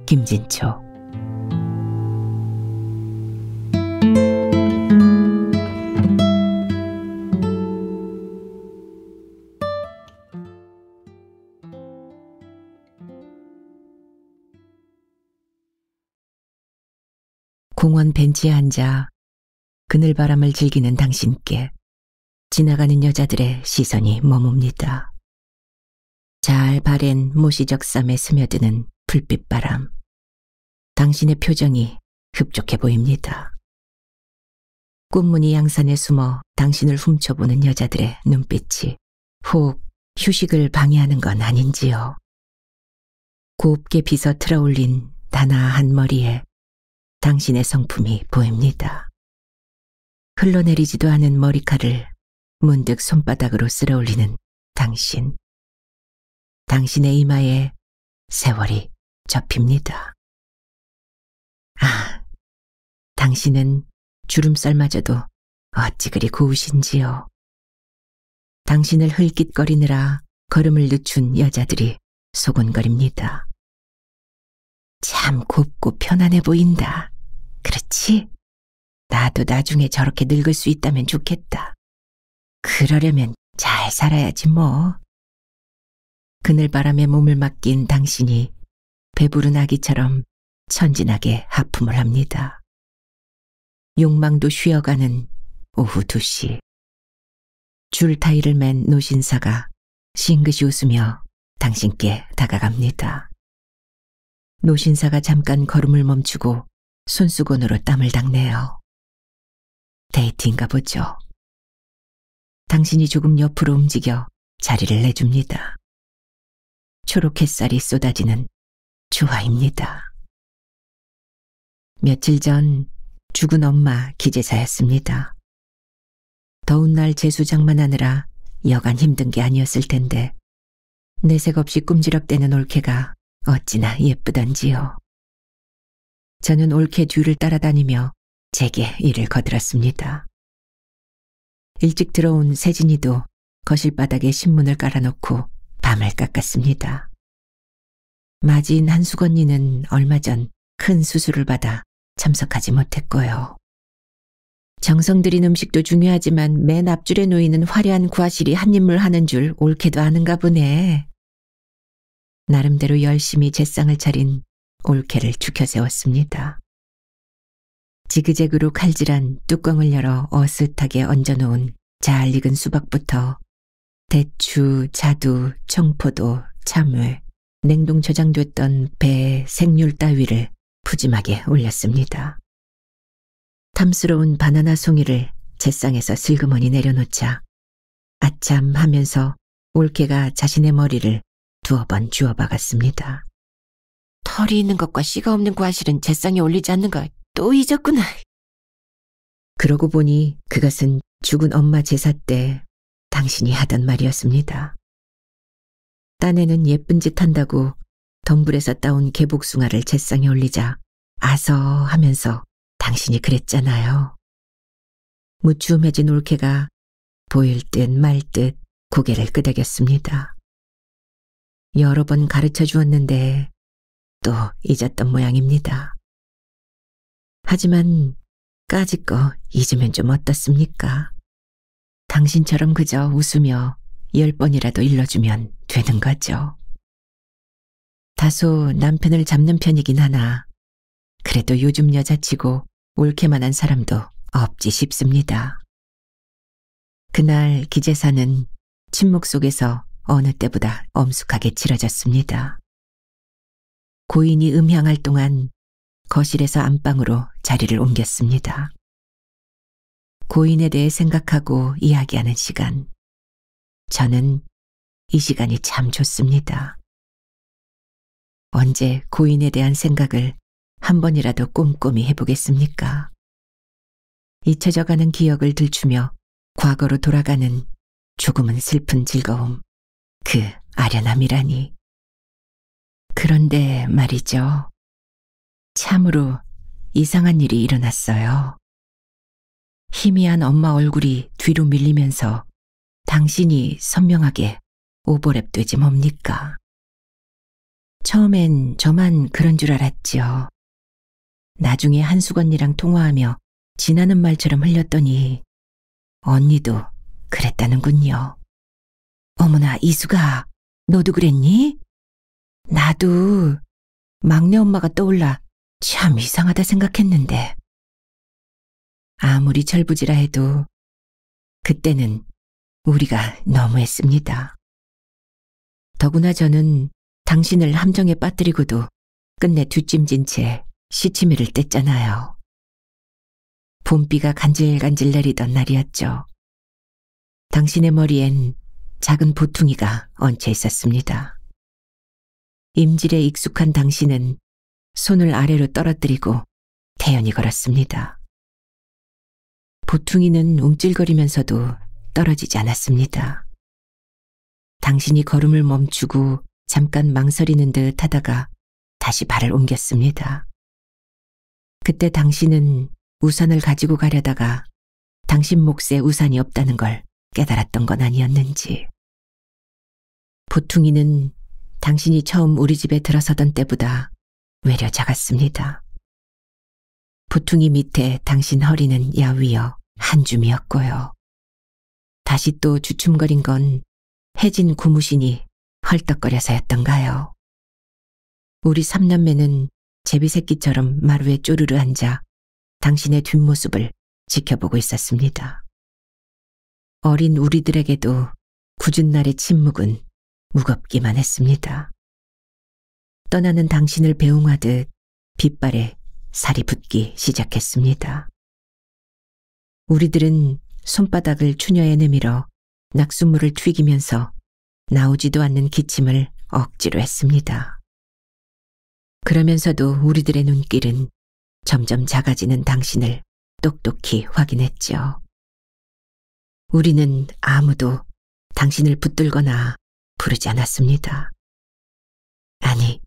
김진초. 공원 벤치에 앉아 그늘바람을 즐기는 당신께 지나가는 여자들의 시선이 머뭅니다. 잘 바랜 모시적삼에 스며드는 불빛바람. 당신의 표정이 흡족해 보입니다. 꽃무늬 양산에 숨어 당신을 훔쳐보는 여자들의 눈빛이 혹 휴식을 방해하는 건 아닌지요. 곱게 빗어 틀어올린 단아한 머리에 당신의 성품이 보입니다. 흘러내리지도 않은 머리칼을 문득 손바닥으로 쓸어올리는 당신. 당신의 이마에 세월이 접힙니다. 아, 당신은 주름살마저도 어찌 그리 고우신지요. 당신을 흘깃거리느라 걸음을 늦춘 여자들이 소곤거립니다. 참 곱고 편안해 보인다. 그렇지? 나도 나중에 저렇게 늙을 수 있다면 좋겠다. 그러려면 잘 살아야지 뭐. 그늘바람에 몸을 맡긴 당신이 배부른 아기처럼 천진하게 하품을 합니다. 욕망도 쉬어가는 오후 2시. 줄타이를 맨 노신사가 싱긋이 웃으며 당신께 다가갑니다. 노신사가 잠깐 걸음을 멈추고 손수건으로 땀을 닦네요. 데이트인가 보죠. 당신이 조금 옆으로 움직여 자리를 내줍니다. 초록 햇살이 쏟아지는 주화입니다. 며칠 전 죽은 엄마 기재사였습니다. 더운 날 재수장만하느라 여간 힘든 게 아니었을 텐데 내색 없이 꿈지럭대는 올케가 어찌나 예쁘던지요. 저는 올케 뒤를 따라다니며 제게 일을 거들었습니다. 일찍 들어온 세진이도 거실 바닥에 신문을 깔아놓고 밤을 깎았습니다. 마지인 한수건이는 얼마 전 큰 수술을 받아 참석하지 못했고요. 정성 들인 음식도 중요하지만 맨 앞줄에 놓이는 화려한 구화실이 한 입을 하는 줄 올케도 아는가 보네. 나름대로 열심히 제상을 차린 올케를 죽혀세웠습니다. 지그재그로 칼질한 뚜껑을 열어 어슷하게 얹어놓은 잘 익은 수박부터 대추, 자두, 청포도, 참외, 냉동 저장됐던 배, 생률 따위를 푸짐하게 올렸습니다. 탐스러운 바나나 송이를 제상에서 슬그머니 내려놓자 아참 하면서 올케가 자신의 머리를 2번 주워박았습니다. 털이 있는 것과 씨가 없는 과실은 제상에 올리지 않는 거 또 잊었구나. 그러고 보니 그것은 죽은 엄마 제사 때 당신이 하던 말이었습니다. 딴에는 예쁜 짓 한다고 덤불에서 따온 개복숭아를 제상에 올리자 아서 하면서 당신이 그랬잖아요. 무추음해진 올케가 보일 듯 말 듯 고개를 끄덕였습니다. 여러 번 가르쳐 주었는데 또 잊었던 모양입니다. 하지만 까짓 거 잊으면 좀 어떻습니까? 당신처럼 그저 웃으며 10번이라도 일러주면 되는 거죠. 다소 남편을 잡는 편이긴 하나 그래도 요즘 여자치고 올케만한 사람도 없지 싶습니다. 그날 기재사는 침묵 속에서 어느 때보다 엄숙하게 치러졌습니다. 고인이 음향할 동안 거실에서 안방으로 자리를 옮겼습니다. 고인에 대해 생각하고 이야기하는 시간. 저는 이 시간이 참 좋습니다. 언제 고인에 대한 생각을 한 번이라도 꼼꼼히 해보겠습니까? 잊혀져가는 기억을 들추며 과거로 돌아가는 조금은 슬픈 즐거움, 그 아련함이라니. 그런데 말이죠. 참으로 이상한 일이 일어났어요. 희미한 엄마 얼굴이 뒤로 밀리면서 당신이 선명하게 오버랩 되지 뭡니까? 처음엔 저만 그런 줄 알았지요. 나중에 한숙 언니랑 통화하며 지나는 말처럼 흘렸더니 언니도 그랬다는군요. 어머나, 이수가, 너도 그랬니? 나도 막내 엄마가 떠올라 참 이상하다 생각했는데. 아무리 철부지라 해도 그때는 우리가 너무했습니다. 더구나 저는 당신을 함정에 빠뜨리고도 끝내 뒷짐진 채 시치미를 뗐잖아요. 봄비가 간질간질 내리던 날이었죠. 당신의 머리엔 작은 보퉁이가 얹혀 있었습니다. 임질에 익숙한 당신은 손을 아래로 떨어뜨리고 태연히 걸었습니다. 보퉁이는 움찔거리면서도 떨어지지 않았습니다. 당신이 걸음을 멈추고 잠깐 망설이는 듯 하다가 다시 발을 옮겼습니다. 그때 당신은 우산을 가지고 가려다가 당신 몫에 우산이 없다는 걸 깨달았던 건 아니었는지. 보퉁이는 당신이 처음 우리 집에 들어서던 때보다 외려 작았습니다. 보퉁이 밑에 당신 허리는 야위어 한 줌이었고요. 다시 또 주춤거린 건 해진 고무신이 헐떡거려서였던가요. 우리 삼남매는 제비새끼처럼 마루에 쪼르르 앉아 당신의 뒷모습을 지켜보고 있었습니다. 어린 우리들에게도 굳은 날의 침묵은 무겁기만 했습니다. 떠나는 당신을 배웅하듯 빗발에 살이 붙기 시작했습니다. 우리들은 손바닥을 추녀에 내밀어 낙숫물을 튀기면서 나오지도 않는 기침을 억지로 했습니다. 그러면서도 우리들의 눈길은 점점 작아지는 당신을 똑똑히 확인했죠. 우리는 아무도 당신을 붙들거나 부르지 않았습니다. 아니,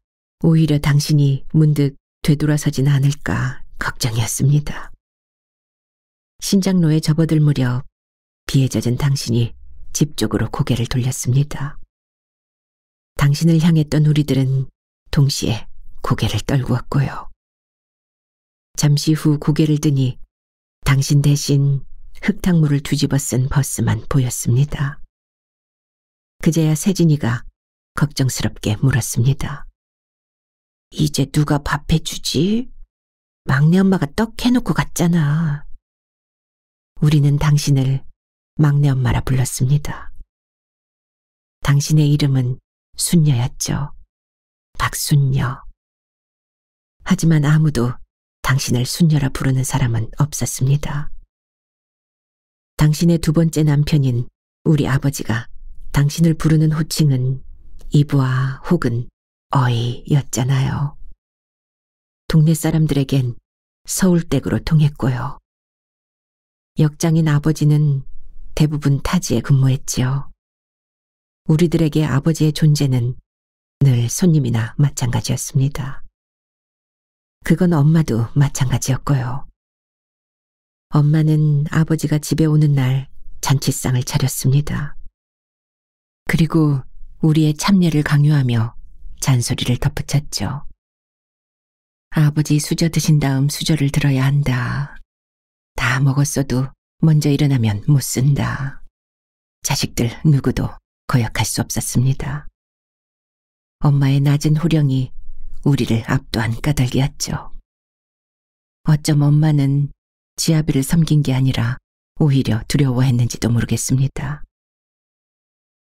오히려 당신이 문득 되돌아서진 않을까 걱정이었습니다. 신장로에 접어들 무렵 비에 젖은 당신이 집 쪽으로 고개를 돌렸습니다. 당신을 향했던 우리들은 동시에 고개를 떨구었고요. 잠시 후 고개를 드니 당신 대신 흙탕물을 뒤집어 쓴 버스만 보였습니다. 그제야 세진이가 걱정스럽게 물었습니다. 이제 누가 밥 해주지? 막내 엄마가 떡 해놓고 갔잖아. 우리는 당신을 막내 엄마라 불렀습니다. 당신의 이름은 순녀였죠. 박순녀. 하지만 아무도 당신을 순녀라 부르는 사람은 없었습니다. 당신의 두 번째 남편인 우리 아버지가 당신을 부르는 호칭은 이브아 혹은 어이였잖아요. 동네 사람들에겐 서울댁으로 통했고요. 역장인 아버지는 대부분 타지에 근무했지요. 우리들에게 아버지의 존재는 늘 손님이나 마찬가지였습니다. 그건 엄마도 마찬가지였고요. 엄마는 아버지가 집에 오는 날 잔치상을 차렸습니다. 그리고 우리의 참례를 강요하며 잔소리를 덧붙였죠. 아버지 수저 드신 다음 수저를 들어야 한다. 다 먹었어도 먼저 일어나면 못 쓴다. 자식들 누구도 거역할 수 없었습니다. 엄마의 낮은 호령이 우리를 압도한 까닭이었죠. 어쩜 엄마는 지아비를 섬긴 게 아니라 오히려 두려워했는지도 모르겠습니다.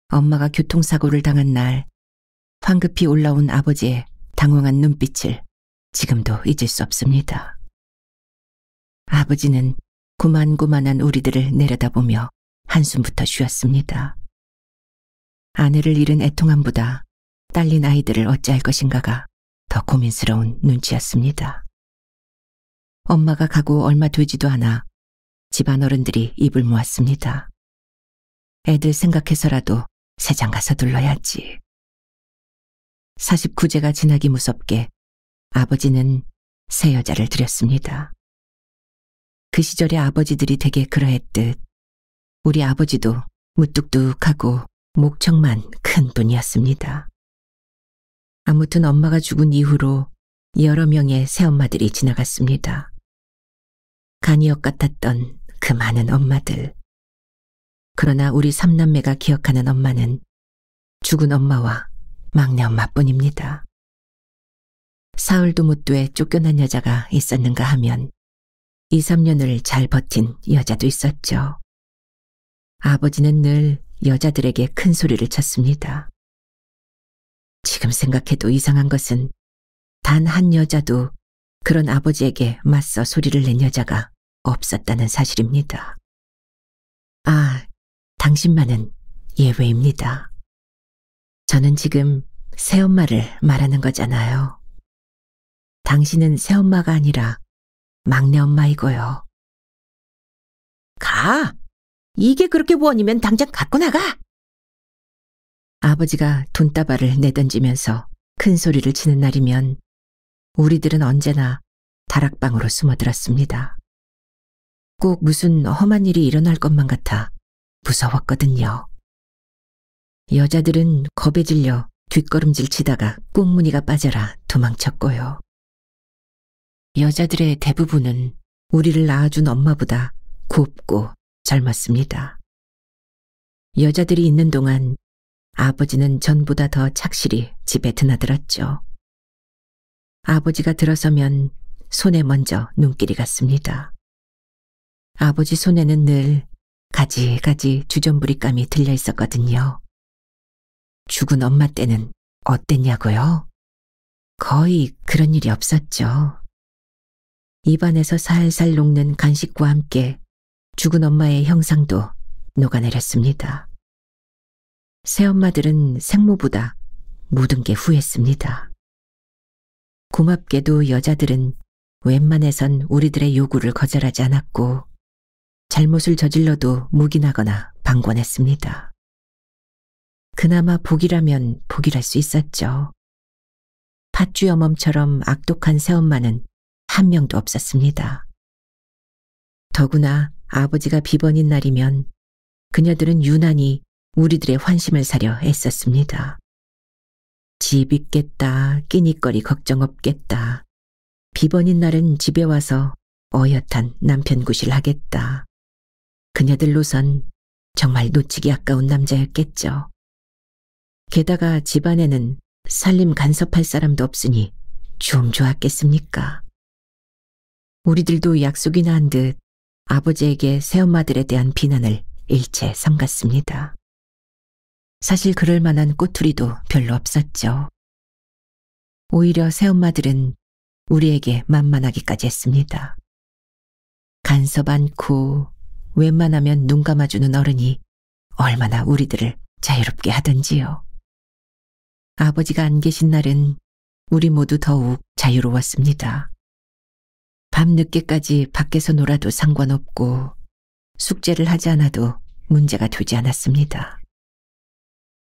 엄마가 교통사고를 당한 날 황급히 올라온 아버지의 당황한 눈빛을 지금도 잊을 수 없습니다. 아버지는 고만고만한 우리들을 내려다보며 한숨부터 쉬었습니다. 아내를 잃은 애통함보다 딸린 아이들을 어찌할 것인가가 더 고민스러운 눈치였습니다. 엄마가 가고 얼마 되지도 않아 집안 어른들이 입을 모았습니다. 애들 생각해서라도 새장 가서 둘러야지. 49제가 지나기 무섭게 아버지는 새 여자를 들였습니다. 그 시절의 아버지들이 되게 그러했듯 우리 아버지도 무뚝뚝하고 목청만 큰 분이었습니다. 아무튼 엄마가 죽은 이후로 여러 명의 새엄마들이 지나갔습니다. 간이역 같았던 그 많은 엄마들. 그러나 우리 삼남매가 기억하는 엄마는 죽은 엄마와 막내 엄마뿐입니다. 사흘도 못 돼 쫓겨난 여자가 있었는가 하면 2, 3년을 잘 버틴 여자도 있었죠. 아버지는 늘 여자들에게 큰 소리를 쳤습니다. 지금 생각해도 이상한 것은 단 한 여자도 그런 아버지에게 맞서 소리를 낸 여자가 없었다는 사실입니다. 아, 당신만은 예외입니다. 저는 지금 새엄마를 말하는 거잖아요. 당신은 새엄마가 아니라 막내 엄마이고요. 가! 이게 그렇게 원이면 당장 갖고 나가! 아버지가 돈다발을 내던지면서 큰 소리를 치는 날이면 우리들은 언제나 다락방으로 숨어들었습니다. 꼭 무슨 험한 일이 일어날 것만 같아 무서웠거든요. 여자들은 겁에 질려 뒷걸음질 치다가 꽁무니가 빠져라 도망쳤고요. 여자들의 대부분은 우리를 낳아준 엄마보다 곱고 젊었습니다. 여자들이 있는 동안 아버지는 전보다 더 착실히 집에 드나들었죠. 아버지가 들어서면 손에 먼저 눈길이 갔습니다. 아버지 손에는 늘 가지가지 주전부리감이 들려 있었거든요. 죽은 엄마 때는 어땠냐고요? 거의 그런 일이 없었죠. 입안에서 살살 녹는 간식과 함께 죽은 엄마의 형상도 녹아내렸습니다. 새엄마들은 생모보다 모든 게 후했습니다. 고맙게도 여자들은 웬만해선 우리들의 요구를 거절하지 않았고 잘못을 저질러도 묵인하거나 방관했습니다. 그나마 복이라면 복이랄 수 있었죠. 팥쥐어멈처럼 악독한 새엄마는 한 명도 없었습니다. 더구나 아버지가 비번인 날이면 그녀들은 유난히 우리들의 환심을 사려 애썼습니다. 집 있겠다, 끼니거리 걱정 없겠다. 비번인 날은 집에 와서 어엿한 남편 구실 하겠다. 그녀들로선 정말 놓치기 아까운 남자였겠죠. 게다가 집안에는 살림 간섭할 사람도 없으니 좀 좋았겠습니까? 우리들도 약속이나 한 듯 아버지에게 새엄마들에 대한 비난을 일체 삼갔습니다. 사실 그럴 만한 꼬투리도 별로 없었죠. 오히려 새엄마들은 우리에게 만만하기까지 했습니다. 간섭 않고 웬만하면 눈 감아주는 어른이 얼마나 우리들을 자유롭게 하던지요. 아버지가 안 계신 날은 우리 모두 더욱 자유로웠습니다. 밤늦게까지 밖에서 놀아도 상관없고 숙제를 하지 않아도 문제가 되지 않았습니다.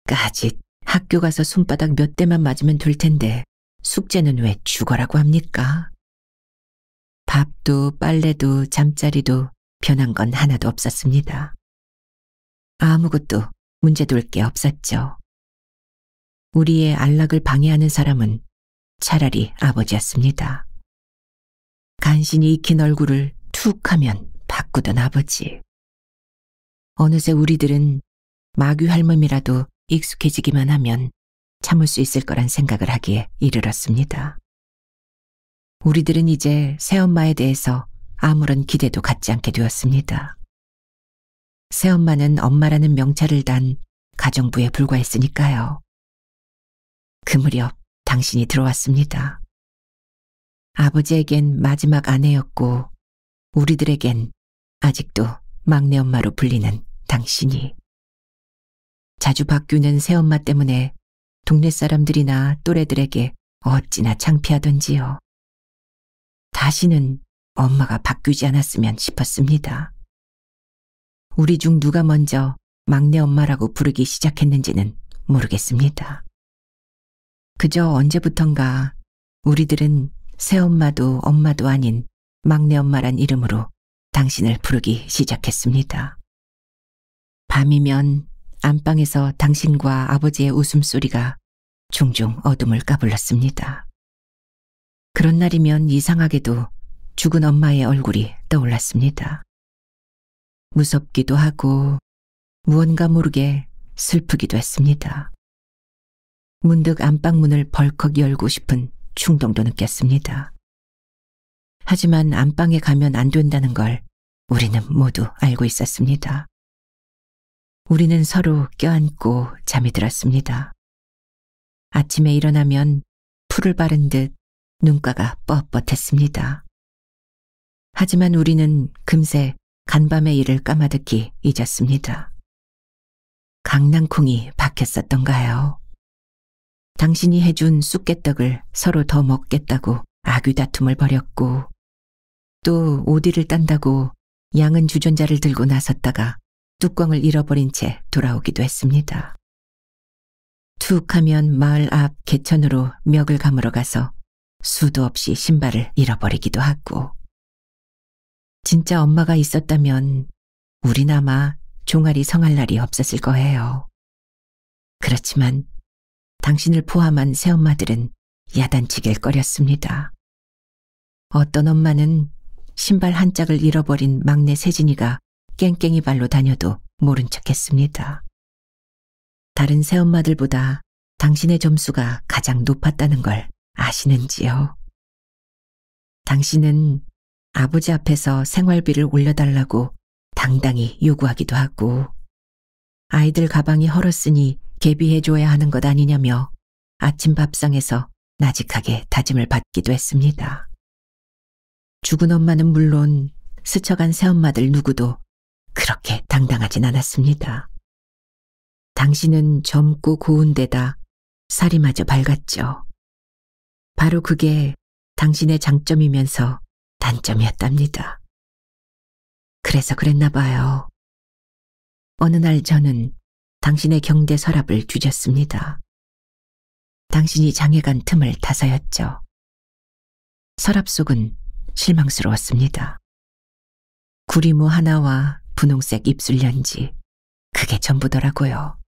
까짓 학교 가서 손바닥 몇 대만 맞으면 될 텐데 숙제는 왜 죽어라고 합니까? 밥도 빨래도 잠자리도 변한 건 하나도 없었습니다. 아무것도 문제될 게 없었죠. 우리의 안락을 방해하는 사람은 차라리 아버지였습니다. 간신히 익힌 얼굴을 툭 하면 바꾸던 아버지. 어느새 우리들은 마귀 할멈이라도 익숙해지기만 하면 참을 수 있을 거란 생각을 하기에 이르렀습니다. 우리들은 이제 새엄마에 대해서 아무런 기대도 갖지 않게 되었습니다. 새엄마는 엄마라는 명찰을 단 가정부에 불과했으니까요. 그 무렵 당신이 들어왔습니다. 아버지에겐 마지막 아내였고 우리들에겐 아직도 막내 엄마로 불리는 당신이. 자주 바뀌는 새엄마 때문에 동네 사람들이나 또래들에게 어찌나 창피하던지요. 다시는 엄마가 바뀌지 않았으면 싶었습니다. 우리 중 누가 먼저 막내 엄마라고 부르기 시작했는지는 모르겠습니다. 그저 언제부턴가 우리들은 새엄마도 엄마도 아닌 막내 엄마란 이름으로 당신을 부르기 시작했습니다. 밤이면 안방에서 당신과 아버지의 웃음소리가 종종 어둠을 까불렀습니다. 그런 날이면 이상하게도 죽은 엄마의 얼굴이 떠올랐습니다. 무섭기도 하고 무언가 모르게 슬프기도 했습니다. 문득 안방문을 벌컥 열고 싶은 충동도 느꼈습니다. 하지만 안방에 가면 안 된다는 걸 우리는 모두 알고 있었습니다. 우리는 서로 껴안고 잠이 들었습니다. 아침에 일어나면 풀을 바른 듯 눈가가 뻣뻣했습니다. 하지만 우리는 금세 간밤의 일을 까마득히 잊었습니다. 강낭콩이 박혔었던가요? 당신이 해준 쑥개떡을 서로 더 먹겠다고 아귀다툼을 벌였고, 또 오디를 딴다고 양은 주전자를 들고 나섰다가 뚜껑을 잃어버린 채 돌아오기도 했습니다. 툭 하면 마을 앞 개천으로 멱을 감으러 가서 수도 없이 신발을 잃어버리기도 하고, 진짜 엄마가 있었다면 우린 아마 종아리 성할 날이 없었을 거예요. 그렇지만 당신을 포함한 새엄마들은 야단치길 꺼렸습니다. 어떤 엄마는 신발 한 짝을 잃어버린 막내 세진이가 깽깽이 발로 다녀도 모른 척했습니다. 다른 새엄마들보다 당신의 점수가 가장 높았다는 걸 아시는지요? 당신은 아버지 앞에서 생활비를 올려달라고 당당히 요구하기도 하고, 아이들 가방이 헐었으니 개비해줘야 하는 것 아니냐며 아침 밥상에서 나직하게 다짐을 받기도 했습니다. 죽은 엄마는 물론 스쳐간 새엄마들 누구도 그렇게 당당하진 않았습니다. 당신은 젊고 고운 데다 살이 마저 밝았죠. 바로 그게 당신의 장점이면서 단점이었답니다. 그래서 그랬나 봐요. 어느 날 저는 당신의 경대 서랍을 뒤졌습니다. 당신이 장에 간 틈을 타서였죠. 서랍 속은 실망스러웠습니다. 구리무 하나와 분홍색 입술연지, 그게 전부더라고요.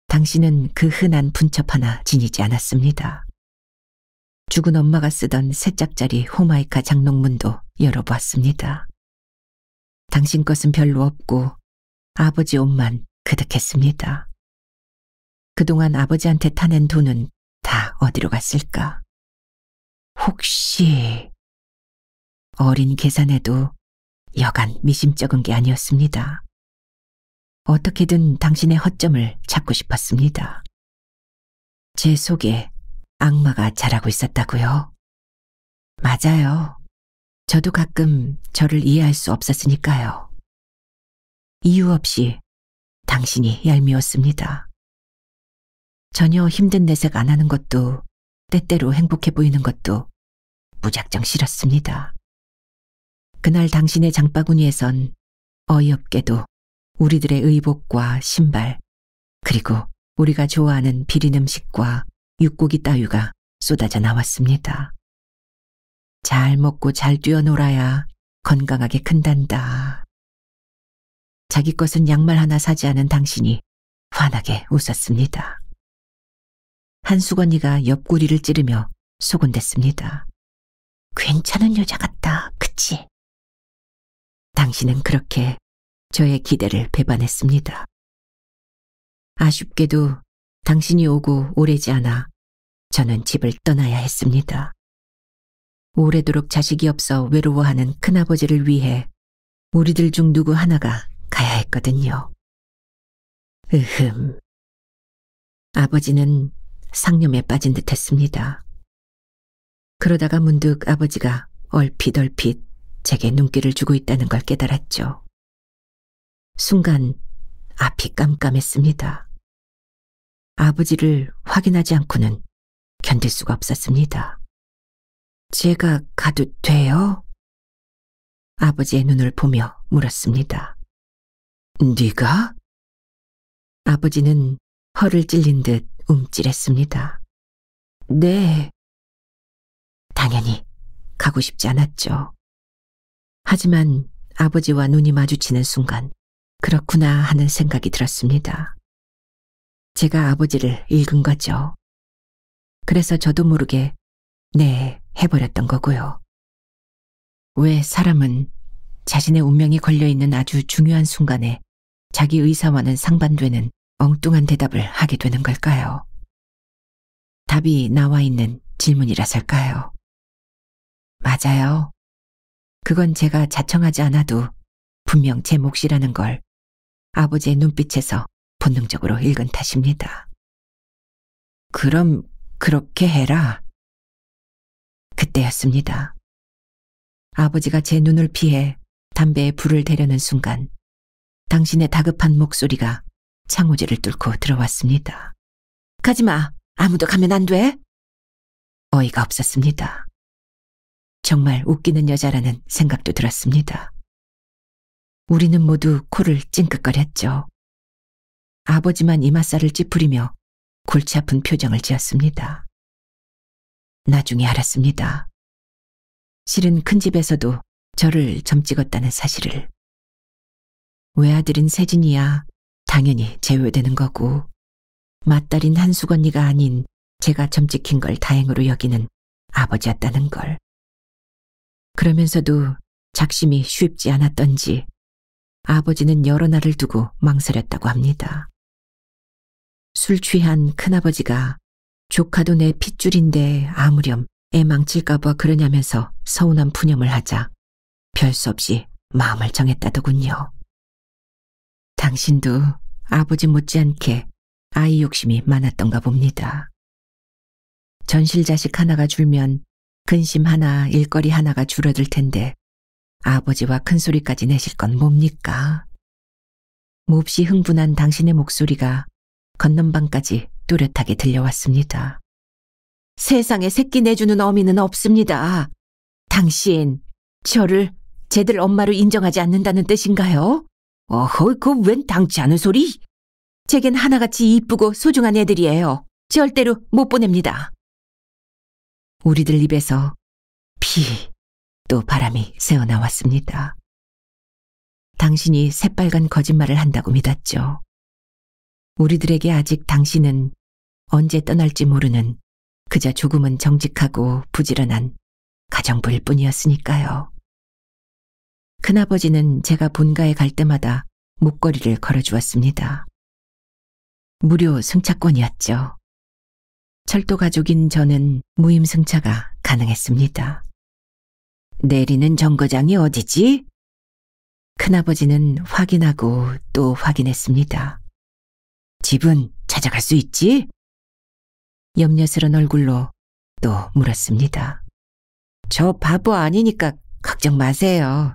당신은 그 흔한 분첩 하나 지니지 않았습니다. 죽은 엄마가 쓰던 세 짝짜리 호마이카 장롱문도 열어보았습니다. 당신 것은 별로 없고 아버지 옷만 그득했습니다. 그동안 아버지한테 타낸 돈은 다 어디로 갔을까? 혹시 어린 계산에도 여간 미심쩍은 게 아니었습니다. 어떻게든 당신의 허점을 찾고 싶었습니다. 제 속에 악마가 자라고 있었다고요? 맞아요. 저도 가끔 저를 이해할 수 없었으니까요. 이유 없이 당신이 얄미웠습니다. 전혀 힘든 내색 안 하는 것도, 때때로 행복해 보이는 것도 무작정 싫었습니다. 그날 당신의 장바구니에선 어이없게도 우리들의 의복과 신발, 그리고 우리가 좋아하는 비린 음식과 육고기 따위가 쏟아져 나왔습니다. 잘 먹고 잘 뛰어놀아야 건강하게 큰단다. 자기 것은 양말 하나 사지 않은 당신이 환하게 웃었습니다. 한수건이가 옆구리를 찌르며 소곤댔습니다. 괜찮은 여자 같다, 그치? 당신은 그렇게 저의 기대를 배반했습니다. 아쉽게도 당신이 오고 오래지 않아 저는 집을 떠나야 했습니다. 오래도록 자식이 없어 외로워하는 큰아버지를 위해 우리들 중 누구 하나가 가야 했거든요. 으흠. 아버지는 상념에 빠진 듯 했습니다. 그러다가 문득 아버지가 얼핏 제게 눈길을 주고 있다는 걸 깨달았죠. 순간 앞이 깜깜했습니다. 아버지를 확인하지 않고는 견딜 수가 없었습니다. 제가 가도 돼요? 아버지의 눈을 보며 물었습니다. 네가? 아버지는 혀를 찔린 듯 움찔했습니다. 네. 당연히 가고 싶지 않았죠. 하지만 아버지와 눈이 마주치는 순간 그렇구나 하는 생각이 들었습니다. 제가 아버지를 읽은 거죠. 그래서 저도 모르게 네 해버렸던 거고요. 왜 사람은 자신의 운명이 걸려있는 아주 중요한 순간에 자기 의사와는 상반되는 엉뚱한 대답을 하게 되는 걸까요? 답이 나와 있는 질문이라서일까요? 맞아요. 그건 제가 자청하지 않아도 분명 제 몫이라는 걸 아버지의 눈빛에서 본능적으로 읽은 탓입니다. 그럼 그렇게 해라. 그때였습니다. 아버지가 제 눈을 피해 담배에 불을 대려는 순간 당신의 다급한 목소리가 창호지를 뚫고 들어왔습니다. 가지마. 아무도 가면 안 돼. 어이가 없었습니다. 정말 웃기는 여자라는 생각도 들었습니다. 우리는 모두 코를 찡긋거렸죠. 아버지만 이맛살을 찌푸리며 골치 아픈 표정을 지었습니다. 나중에 알았습니다. 실은 큰 집에서도 저를 점찍었다는 사실을. 외아들인 세진이야 당연히 제외되는 거고 맏딸인 한숙 언니가 아닌 제가 점찍힌 걸 다행으로 여기는 아버지였다는 걸. 그러면서도 작심이 쉽지 않았던지 아버지는 여러 날을 두고 망설였다고 합니다. 술 취한 큰아버지가 조카도 내 핏줄인데 아무렴 애 망칠까 봐 그러냐면서 서운한 푸념을 하자 별 수 없이 마음을 정했다더군요. 당신도 아버지 못지않게 아이 욕심이 많았던가 봅니다. 전실 자식 하나가 줄면 근심 하나, 일거리 하나가 줄어들 텐데 아버지와 큰소리까지 내실 건 뭡니까? 몹시 흥분한 당신의 목소리가 건넌방까지 또렷하게 들려왔습니다. 세상에 새끼 내주는 어미는 없습니다. 당신, 저를 쟤들 엄마로 인정하지 않는다는 뜻인가요? 어허, 그 웬 당치 않은 소리? 제겐 하나같이 이쁘고 소중한 애들이에요. 절대로 못 보냅니다. 우리들 입에서 피, 또 바람이 새어나왔습니다. 당신이 새빨간 거짓말을 한다고 믿었죠. 우리들에게 아직 당신은 언제 떠날지 모르는 그저 조금은 정직하고 부지런한 가정부일 뿐이었으니까요. 큰아버지는 제가 본가에 갈 때마다 목걸이를 걸어주었습니다. 무료 승차권이었죠. 철도 가족인 저는 무임승차가 가능했습니다. 내리는 정거장이 어디지? 큰아버지는 확인하고 또 확인했습니다. 집은 찾아갈 수 있지? 염려스런 얼굴로 또 물었습니다. 저 바보 아니니까 걱정 마세요.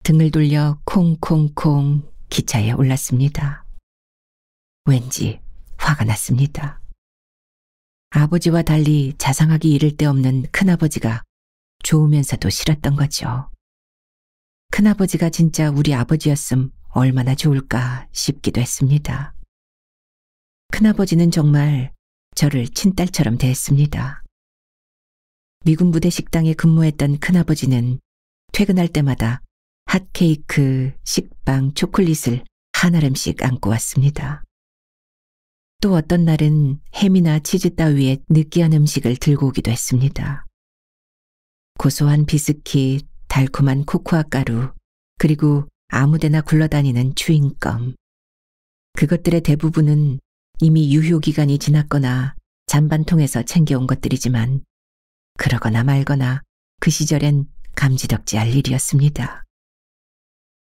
등을 돌려 콩콩콩 기차에 올랐습니다. 왠지 화가 났습니다. 아버지와 달리 자상하기 이를 데 없는 큰아버지가 좋으면서도 싫었던 거죠. 큰아버지가 진짜 우리 아버지였음 얼마나 좋을까 싶기도 했습니다. 큰아버지는 정말 저를 친딸처럼 대했습니다. 미군 부대 식당에 근무했던 큰아버지는 퇴근할 때마다 핫케이크, 식빵, 초콜릿을 한 알음씩 안고 왔습니다. 또 어떤 날은 햄이나 치즈 따위의 느끼한 음식을 들고 오기도 했습니다. 고소한 비스킷, 달콤한 코코아 가루, 그리고 아무데나 굴러다니는 추잉껌. 그것들의 대부분은 이미 유효기간이 지났거나 잔반통에서 챙겨온 것들이지만 그러거나 말거나 그 시절엔 감지덕지 할 일이었습니다.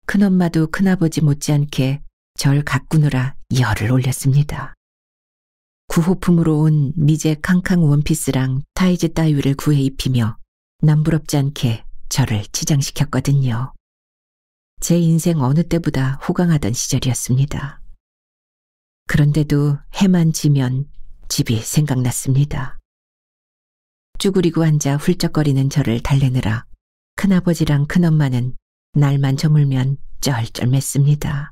큰엄마도 큰아버지 못지않게 절 가꾸느라 열을 올렸습니다. 구호품으로 온 미제 캉캉 원피스랑 타이즈 따위를 구해 입히며 남부럽지 않게 저를 치장시켰거든요. 제 인생 어느 때보다 호강하던 시절이었습니다. 그런데도 해만 지면 집이 생각났습니다. 쭈그리고 앉아 훌쩍거리는 저를 달래느라 큰아버지랑 큰엄마는 날만 저물면 쩔쩔맸습니다.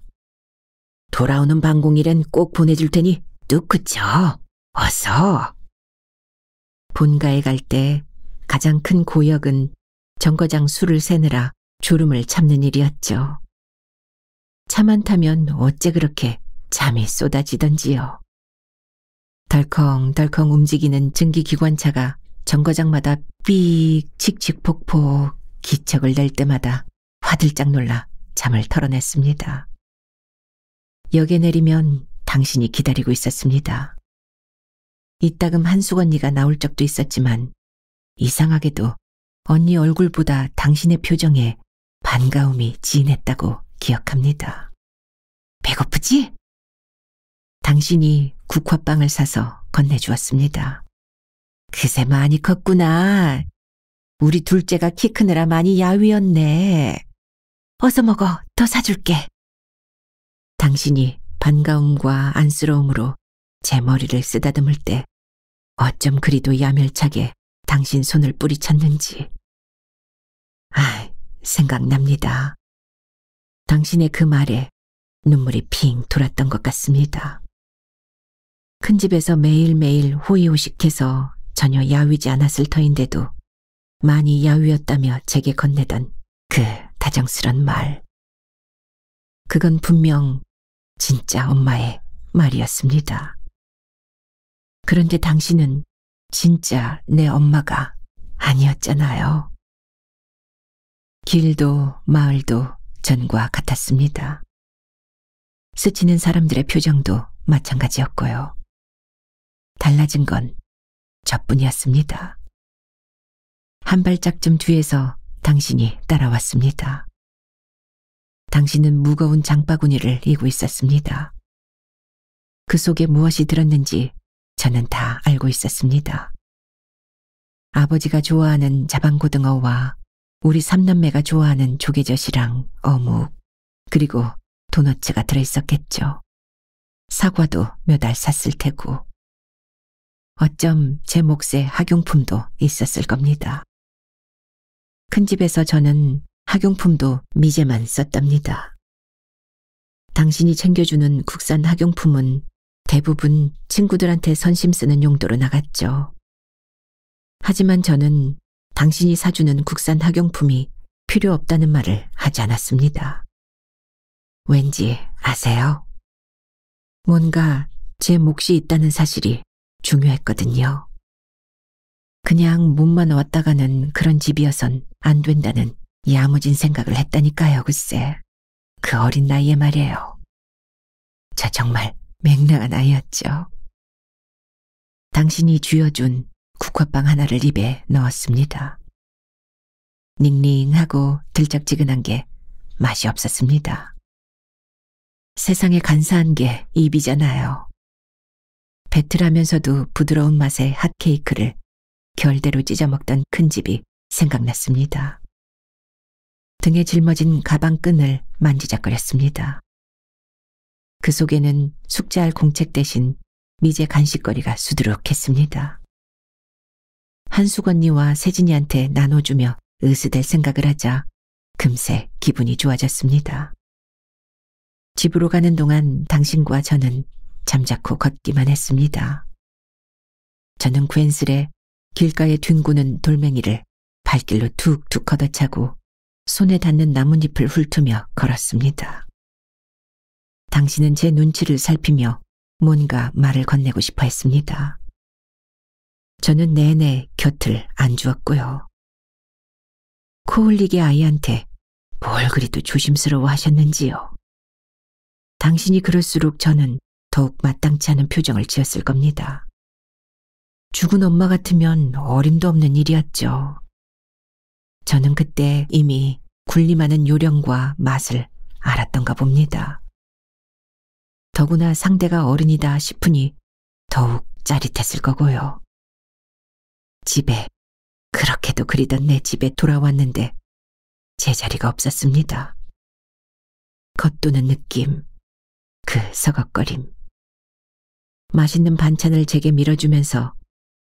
돌아오는 방공일엔 꼭 보내줄 테니 뚝 그쳐. 어서. 본가에 갈 때 가장 큰 고역은 정거장 술을 세느라 졸음을 참는 일이었죠. 차만 타면 어째 그렇게 잠이 쏟아지던지요. 덜컹덜컹 움직이는 증기기관차가 정거장마다 삑 칙칙폭폭 기척을 낼 때마다 화들짝 놀라 잠을 털어냈습니다. 역에 내리면 당신이 기다리고 있었습니다. 이따금 한숙 언니가 나올 적도 있었지만 이상하게도 언니 얼굴보다 당신의 표정에 반가움이 진했다고 기억합니다. 배고프지? 당신이 국화빵을 사서 건네주었습니다. 그새 많이 컸구나. 우리 둘째가 키 크느라 많이 야위었네. 어서 먹어. 더 사줄게. 당신이 반가움과 안쓰러움으로 제 머리를 쓰다듬을 때 어쩜 그리도 야멸차게 당신 손을 뿌리쳤는지. 생각납니다. 당신의 그 말에 눈물이 핑 돌았던 것 같습니다. 큰 집에서 매일매일 호의호식해서 전혀 야위지 않았을 터인데도 많이 야위었다며 제게 건네던 그 다정스런 말. 그건 분명 진짜 엄마의 말이었습니다. 그런데 당신은 진짜 내 엄마가 아니었잖아요. 길도 마을도 전과 같았습니다. 스치는 사람들의 표정도 마찬가지였고요. 달라진 건 저뿐이었습니다. 한 발짝쯤 뒤에서 당신이 따라왔습니다. 당신은 무거운 장바구니를 이고 있었습니다. 그 속에 무엇이 들었는지 저는 다 알고 있었습니다. 아버지가 좋아하는 자방고등어와 우리 삼남매가 좋아하는 조개젓이랑 어묵, 그리고 도너츠가 들어있었겠죠. 사과도 몇 알 샀을 테고. 어쩜 제 몫에 학용품도 있었을 겁니다. 큰 집에서 저는 학용품도 미제만 썼답니다. 당신이 챙겨주는 국산 학용품은 대부분 친구들한테 선심 쓰는 용도로 나갔죠. 하지만 저는 당신이 사주는 국산 학용품이 필요 없다는 말을 하지 않았습니다. 왠지 아세요? 뭔가 제 몫이 있다는 사실이 중요했거든요. 그냥 몸만 왔다가는 그런 집이어선 안 된다는 야무진 생각을 했다니까요, 글쎄. 그 어린 나이에 말이에요. 저 정말 맹랑한 아이였죠. 당신이 쥐어준 국화빵 하나를 입에 넣었습니다. 닝닝하고 들쩍지근한 게 맛이 없었습니다. 세상에 간사한 게 입이잖아요. 배틀하면서도 부드러운 맛의 핫케이크를 결대로 찢어먹던 큰 집이 생각났습니다. 등에 짊어진 가방끈을 만지작거렸습니다. 그 속에는 숙제할 공책 대신 미제 간식거리가 수두룩했습니다. 한숙 언니와 세진이한테 나눠주며 으스댈 생각을 하자 금세 기분이 좋아졌습니다. 집으로 가는 동안 당신과 저는 잠자코 걷기만 했습니다. 저는 괜스레 길가에 뒹구는 돌멩이를 발길로 툭툭 걷어차고 손에 닿는 나뭇잎을 훑으며 걸었습니다. 당신은 제 눈치를 살피며 뭔가 말을 건네고 싶어 했습니다. 저는 내내 곁을 안 주었고요. 코 흘리게 아이한테 뭘 그리도 조심스러워 하셨는지요. 당신이 그럴수록 저는 더욱 마땅치 않은 표정을 지었을 겁니다. 죽은 엄마 같으면 어림도 없는 일이었죠. 저는 그때 이미 군림하는 요령과 맛을 알았던가 봅니다. 더구나 상대가 어른이다 싶으니 더욱 짜릿했을 거고요. 집에, 그렇게도 그리던 내 집에 돌아왔는데 제자리가 없었습니다. 겉도는 느낌, 그 서걱거림. 맛있는 반찬을 제게 밀어주면서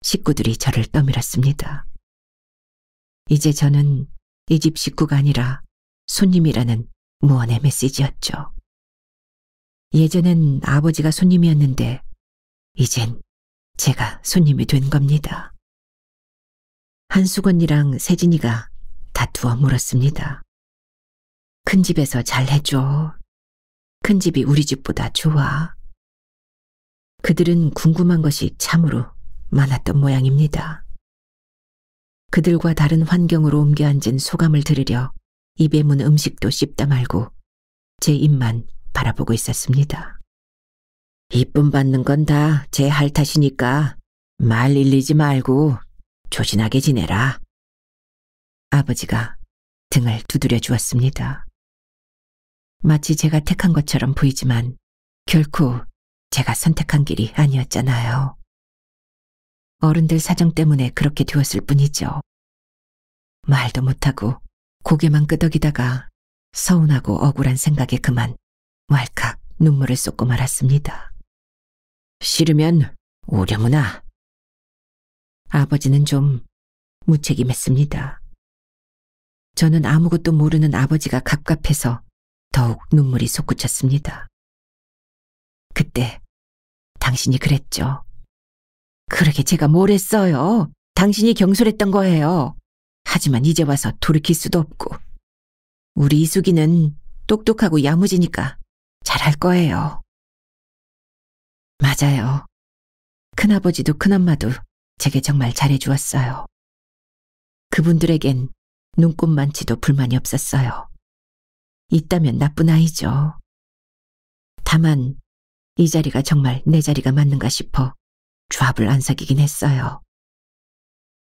식구들이 저를 떠밀었습니다. 이제 저는 이 집 식구가 아니라 손님이라는 무언의 메시지였죠. 예전엔 아버지가 손님이었는데 이젠 제가 손님이 된 겁니다. 한숙 언니랑 세진이가 다투어 물었습니다. 큰 집에서 잘 해줘. 큰 집이 우리 집보다 좋아. 그들은 궁금한 것이 참으로 많았던 모양입니다. 그들과 다른 환경으로 옮겨 앉은 소감을 들으려 입에 문 음식도 씹다 말고 제 입만 바라보고 있었습니다. 이쁨 받는 건 다 제 할 탓이니까 말 일리지 말고 조신하게 지내라. 아버지가 등을 두드려 주었습니다. 마치 제가 택한 것처럼 보이지만 결코 제가 선택한 길이 아니었잖아요. 어른들 사정 때문에 그렇게 되었을 뿐이죠. 말도 못하고 고개만 끄덕이다가 서운하고 억울한 생각에 그만 왈칵 눈물을 쏟고 말았습니다. 싫으면 오려무나. 아버지는 좀 무책임했습니다. 저는 아무것도 모르는 아버지가 갑갑해서 더욱 눈물이 솟구쳤습니다. 그때 당신이 그랬죠. 그러게 제가 뭘 했어요. 당신이 경솔했던 거예요. 하지만 이제 와서 돌이킬 수도 없고. 우리 이숙이는 똑똑하고 야무지니까 잘할 거예요. 맞아요. 큰아버지도 큰엄마도 제게 정말 잘해주었어요. 그분들에겐 눈꽃만치도 불만이 없었어요. 있다면 나쁜 아이죠. 다만 이 자리가 정말 내 자리가 맞는가 싶어 좌불 안 사귀긴 했어요.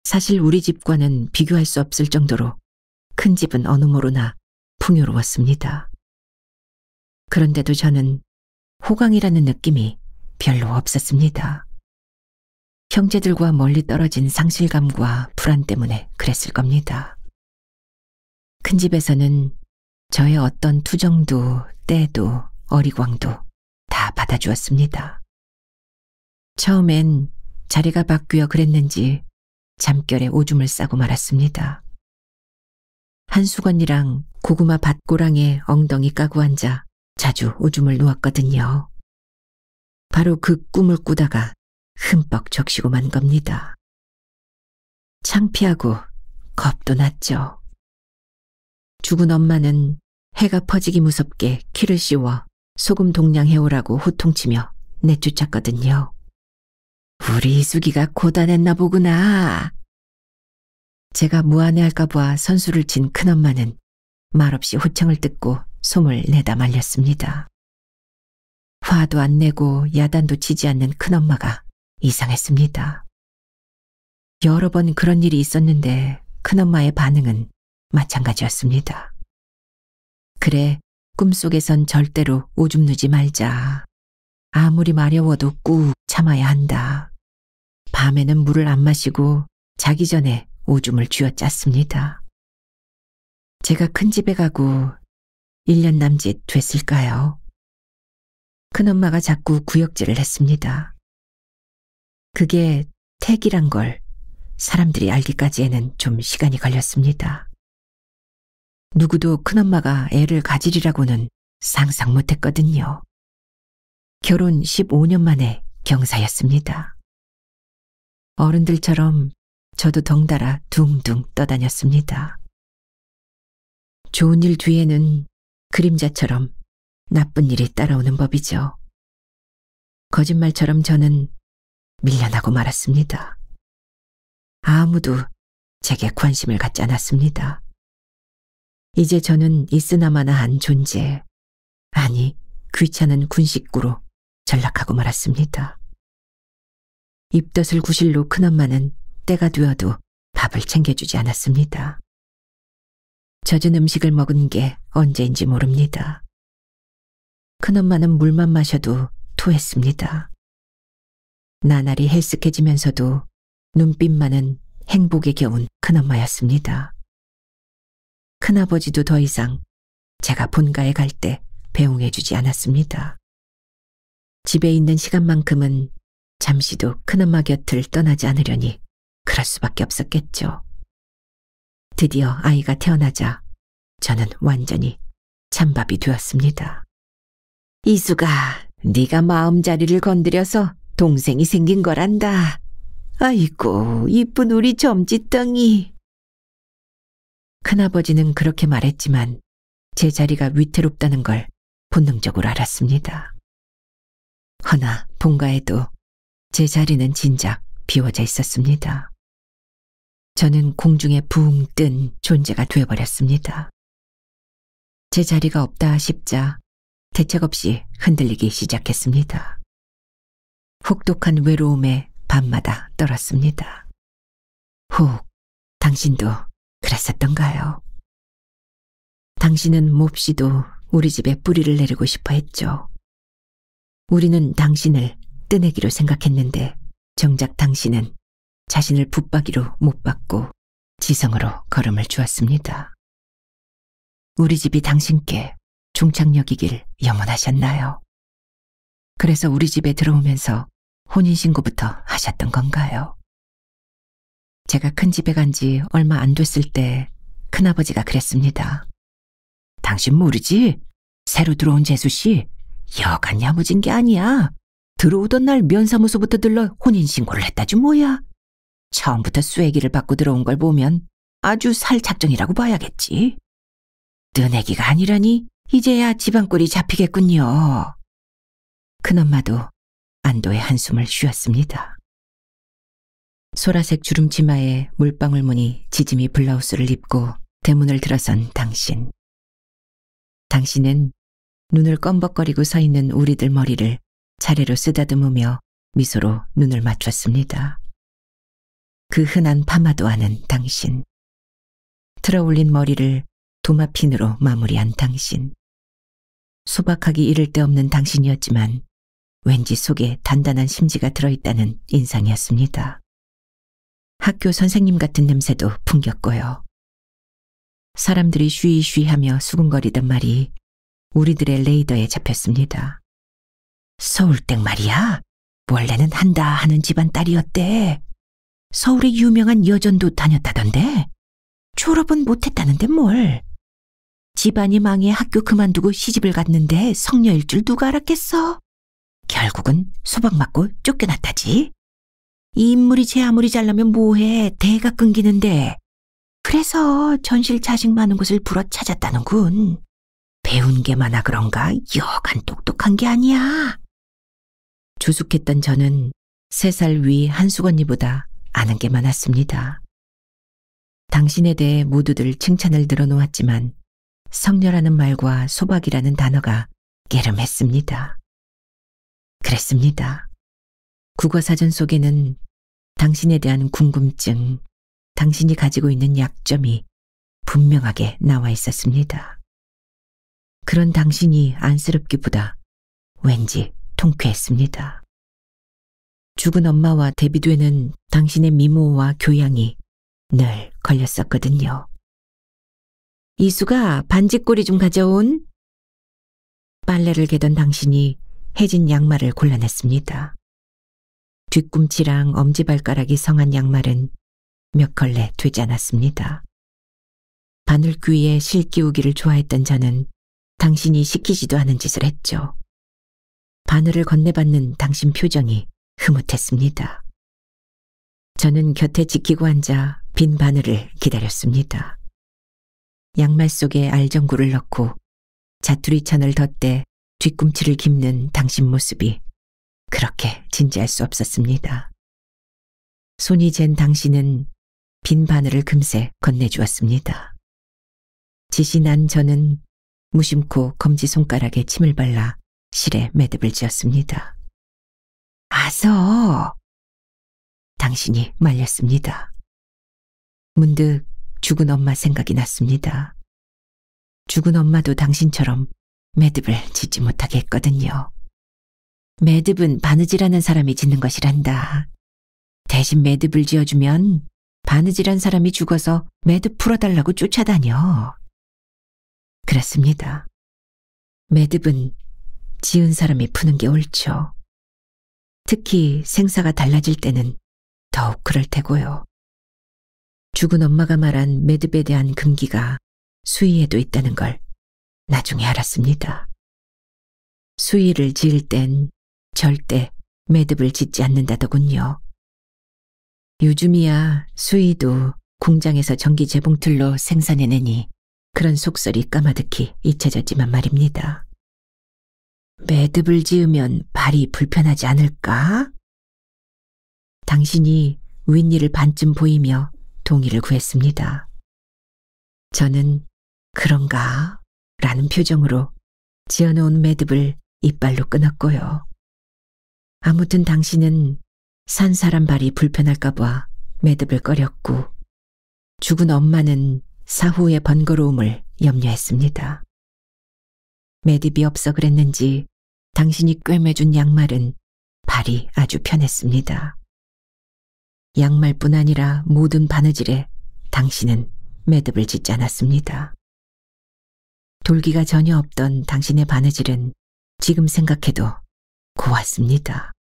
사실 우리 집과는 비교할 수 없을 정도로 큰 집은 어느 모로나 풍요로웠습니다. 그런데도 저는 호강이라는 느낌이 별로 없었습니다. 형제들과 멀리 떨어진 상실감과 불안 때문에 그랬을 겁니다. 큰 집에서는 저의 어떤 투정도, 때도, 어리광도 다 받아주었습니다. 처음엔 자리가 바뀌어 그랬는지 잠결에 오줌을 싸고 말았습니다. 한수건이랑 고구마 밭고랑에 엉덩이 까고 앉아 자주 오줌을 누웠거든요. 바로 그 꿈을 꾸다가 흠뻑 적시고 만 겁니다. 창피하고 겁도 났죠. 죽은 엄마는 해가 퍼지기 무섭게 키를 씌워 소금 동냥해오라고 호통치며 내쫓았거든요. 우리 이숙이가 고단했나 보구나. 제가 무안해할까 봐 선수를 친 큰엄마는 말없이 호청을 듣고 솜을 내다 말렸습니다. 화도 안 내고 야단도 치지 않는 큰엄마가 이상했습니다. 여러 번 그런 일이 있었는데 큰엄마의 반응은 마찬가지였습니다. 그래, 꿈속에선 절대로 오줌 누지 말자. 아무리 마려워도 꾹 참아야 한다. 밤에는 물을 안 마시고 자기 전에 오줌을 쥐어짰습니다. 제가 큰 집에 가고 1년 남짓 됐을까요? 큰엄마가 자꾸 구역질을 했습니다. 그게 택이란 걸 사람들이 알기까지에는 좀 시간이 걸렸습니다. 누구도 큰엄마가 애를 가지리라고는 상상 못했거든요. 결혼 15년 만에 경사였습니다. 어른들처럼 저도 덩달아 둥둥 떠다녔습니다. 좋은 일 뒤에는 그림자처럼 나쁜 일이 따라오는 법이죠. 거짓말처럼 저는 밀려나고 말았습니다. 아무도 제게 관심을 갖지 않았습니다. 이제 저는 있으나마나 한 존재, 아니 귀찮은 군식구로 전락하고 말았습니다. 입덧을 구실로 큰엄마는 때가 되어도 밥을 챙겨주지 않았습니다. 젖은 음식을 먹은 게 언제인지 모릅니다. 큰엄마는 물만 마셔도 토했습니다. 나날이 헬쓱해지면서도 눈빛만은 행복에 겨운 큰엄마였습니다. 큰아버지도 더 이상 제가 본가에 갈 때 배웅해주지 않았습니다. 집에 있는 시간만큼은 잠시도 큰엄마 곁을 떠나지 않으려니 그럴 수밖에 없었겠죠. 드디어 아이가 태어나자 저는 완전히 찬밥이 되었습니다. 이수가, 네가 마음자리를 건드려서 동생이 생긴 거란다. 아이고, 이쁜 우리 점지덩이. 큰아버지는 그렇게 말했지만 제 자리가 위태롭다는 걸 본능적으로 알았습니다. 허나 본가에도 제 자리는 진작 비워져 있었습니다. 저는 공중에 붕 뜬 존재가 되어버렸습니다. 제 자리가 없다 싶자 대책 없이 흔들리기 시작했습니다. 혹독한 외로움에 밤마다 떨었습니다. 혹, 당신도 그랬었던가요? 당신은 몹시도 우리 집에 뿌리를 내리고 싶어 했죠. 우리는 당신을 뜨내기로 생각했는데 정작 당신은 자신을 붙박이로 못 박고 지성으로 걸음을 주었습니다. 우리 집이 당신께 중창역이길 염원하셨나요? 그래서 우리 집에 들어오면서 혼인신고부터 하셨던 건가요? 제가 큰 집에 간 지 얼마 안 됐을 때 큰아버지가 그랬습니다. 당신 모르지? 새로 들어온 재수씨 여간 야무진 게 아니야. 들어오던 날 면사무소부터 들러 혼인신고를 했다지 뭐야. 처음부터 쐐기를 받고 들어온 걸 보면 아주 살작정이라고 봐야겠지. 뜨내기가 아니라니 이제야 집안꼴이 잡히겠군요. 큰엄마도 안도의 한숨을 쉬었습니다. 소라색 주름 치마에 물방울 무늬 지짐이 블라우스를 입고 대문을 들어선 당신. 당신은 눈을 껌벅거리고 서 있는 우리들 머리를 차례로 쓰다듬으며 미소로 눈을 맞췄습니다. 그 흔한 파마도 아는 당신. 틀어올린 머리를 도마핀으로 마무리한 당신. 소박하기 이를 데 없는 당신이었지만 왠지 속에 단단한 심지가 들어있다는 인상이었습니다. 학교 선생님 같은 냄새도 풍겼고요. 사람들이 쉬쉬하며 수군거리던 말이 우리들의 레이더에 잡혔습니다. 서울댁 말이야. 원래는 한다 하는 집안 딸이었대. 서울의 유명한 여전도 다녔다던데. 졸업은 못했다는데 뭘. 집안이 망해 학교 그만두고 시집을 갔는데 성녀일 줄 누가 알았겠어. 결국은 소박 맞고 쫓겨났다지. 이 인물이 제 아무리 잘나면 뭐해. 대가 끊기는데. 그래서 전실 자식 많은 곳을 불어 찾았다는군. 배운 게 많아 그런가 여간 똑똑한 게 아니야. 조숙했던 저는 3살 위 한수건이보다 아는 게 많았습니다. 당신에 대해 모두들 칭찬을 들어놓았지만 성녀라는 말과 소박이라는 단어가 깨름했습니다. 그랬습니다. 국어사전 속에는 당신에 대한 궁금증, 당신이 가지고 있는 약점이 분명하게 나와 있었습니다. 그런 당신이 안쓰럽기보다 왠지 통쾌했습니다. 죽은 엄마와 대비되는 당신의 미모와 교양이 늘 걸렸었거든요. 이수가 반지꼬리 좀 가져온? 빨래를 개던 당신이 해진 양말을 골라냈습니다. 뒤꿈치랑 엄지발가락이 성한 양말은 몇 컬레 되지 않았습니다. 바늘귀에 실 끼우기를 좋아했던 저는 당신이 시키지도 않은 짓을 했죠. 바늘을 건네받는 당신 표정이 흐뭇했습니다. 저는 곁에 지키고 앉아 빈 바늘을 기다렸습니다. 양말 속에 알전구를 넣고 자투리천을 덧대 뒤꿈치를 깁는 당신 모습이 그렇게 진지할 수 없었습니다. 손이 잰 당신은 빈 바늘을 금세 건네주었습니다. 짓이 난 저는 무심코 검지손가락에 침을 발라 실에 매듭을 지었습니다. 아서! 당신이 말렸습니다. 문득 죽은 엄마 생각이 났습니다. 죽은 엄마도 당신처럼 매듭을 짓지 못하게 했거든요. 매듭은 바느질하는 사람이 짓는 것이란다. 대신 매듭을 지어주면 바느질한 사람이 죽어서 매듭 풀어달라고 쫓아다녀. 그렇습니다. 매듭은 지은 사람이 푸는 게 옳죠. 특히 생사가 달라질 때는 더욱 그럴 테고요. 죽은 엄마가 말한 매듭에 대한 금기가 수의에도 있다는 걸 나중에 알았습니다. 수의를 지을 땐 절대 매듭을 짓지 않는다더군요. 요즘이야 수의도 공장에서 전기 재봉틀로 생산해내니 그런 속설이 까마득히 잊혀졌지만 말입니다. 매듭을 지으면 발이 불편하지 않을까? 당신이 윗니를 반쯤 보이며 동의를 구했습니다. 저는 그런가? 라는 표정으로 지어놓은 매듭을 이빨로 끊었고요. 아무튼 당신은 산 사람 발이 불편할까봐 매듭을 꺼렸고 죽은 엄마는 사후의 번거로움을 염려했습니다. 매듭이 없어 그랬는지 당신이 꿰매준 양말은 발이 아주 편했습니다. 양말뿐 아니라 모든 바느질에 당신은 매듭을 짓지 않았습니다. 돌기가 전혀 없던 당신의 바느질은 지금 생각해도 고왔습니다.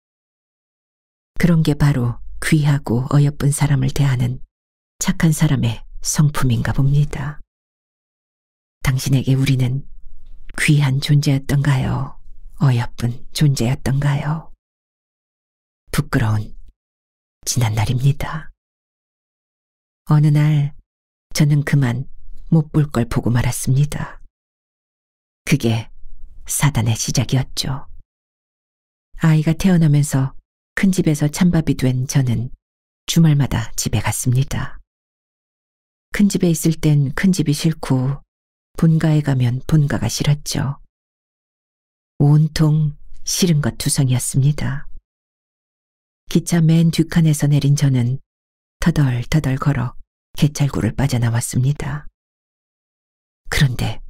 그런 게 바로 귀하고 어여쁜 사람을 대하는 착한 사람의 성품인가 봅니다. 당신에게 우리는 귀한 존재였던가요? 어여쁜 존재였던가요? 부끄러운 지난 날입니다. 어느 날 저는 그만 못 볼 걸 보고 말았습니다. 그게 사단의 시작이었죠. 아이가 태어나면서 큰 집에서 찬밥이 된 저는 주말마다 집에 갔습니다. 큰 집에 있을 땐 큰 집이 싫고 본가에 가면 본가가 싫었죠. 온통 싫은 것 투성이었습니다. 기차 맨 뒷칸에서 내린 저는 터덜터덜 걸어 갯잘구를 빠져나왔습니다. 그런데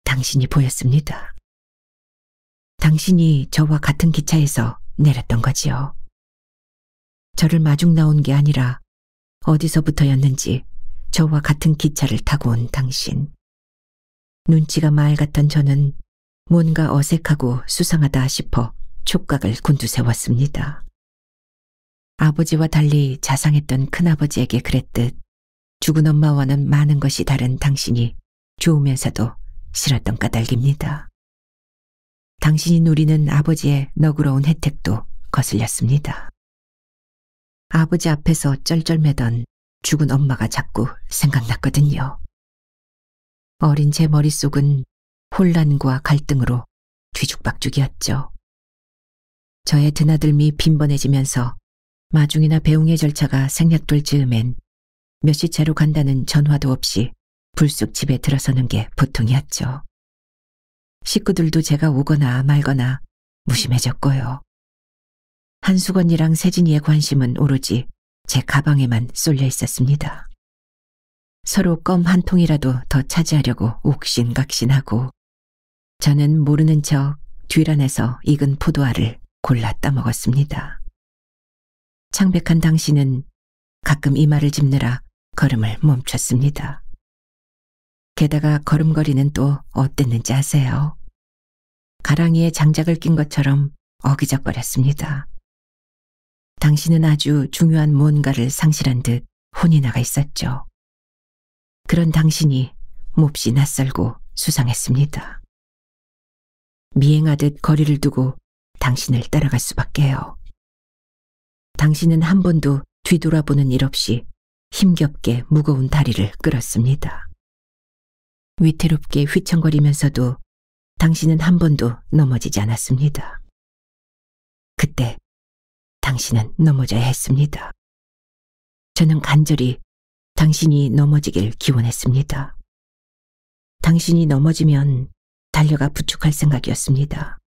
당신이 보였습니다. 당신이 저와 같은 기차에서 내렸던 거지요. 저를 마중 나온 게 아니라 어디서부터였는지 저와 같은 기차를 타고 온 당신. 눈치가 말 같던 저는 뭔가 어색하고 수상하다 싶어 촉각을 곤두세웠습니다. 아버지와 달리 자상했던 큰아버지에게 그랬듯 죽은 엄마와는 많은 것이 다른 당신이 좋으면서도 싫었던 까닭입니다. 당신이 누리는 아버지의 너그러운 혜택도 거슬렸습니다. 아버지 앞에서 쩔쩔매던 죽은 엄마가 자꾸 생각났거든요. 어린 제 머릿속은 혼란과 갈등으로 뒤죽박죽이었죠. 저의 드나들미 빈번해지면서 마중이나 배웅의 절차가 생략될 즈음엔 몇 시차로 간다는 전화도 없이 불쑥 집에 들어서는 게 보통이었죠. 식구들도 제가 오거나 말거나 무심해졌고요. 한수건이랑 세진이의 관심은 오로지 제 가방에만 쏠려 있었습니다. 서로 껌 한 통이라도 더 차지하려고 옥신각신하고 저는 모르는 척 뒷안에서 익은 포도알을 골라 따먹었습니다. 창백한 당신은 가끔 이마를 짚느라 걸음을 멈췄습니다. 게다가 걸음걸이는 또 어땠는지 아세요? 가랑이에 장작을 낀 것처럼 어기적거렸습니다. 당신은 아주 중요한 뭔가를 상실한 듯 혼이 나가 있었죠. 그런 당신이 몹시 낯설고 수상했습니다. 미행하듯 거리를 두고 당신을 따라갈 수밖에요. 당신은 한 번도 뒤돌아보는 일 없이 힘겹게 무거운 다리를 끌었습니다. 위태롭게 휘청거리면서도 당신은 한 번도 넘어지지 않았습니다. 그때 당신은 넘어져야 했습니다. 저는 간절히 당신이 넘어지길 기원했습니다. 당신이 넘어지면 달려가 부축할 생각이었습니다.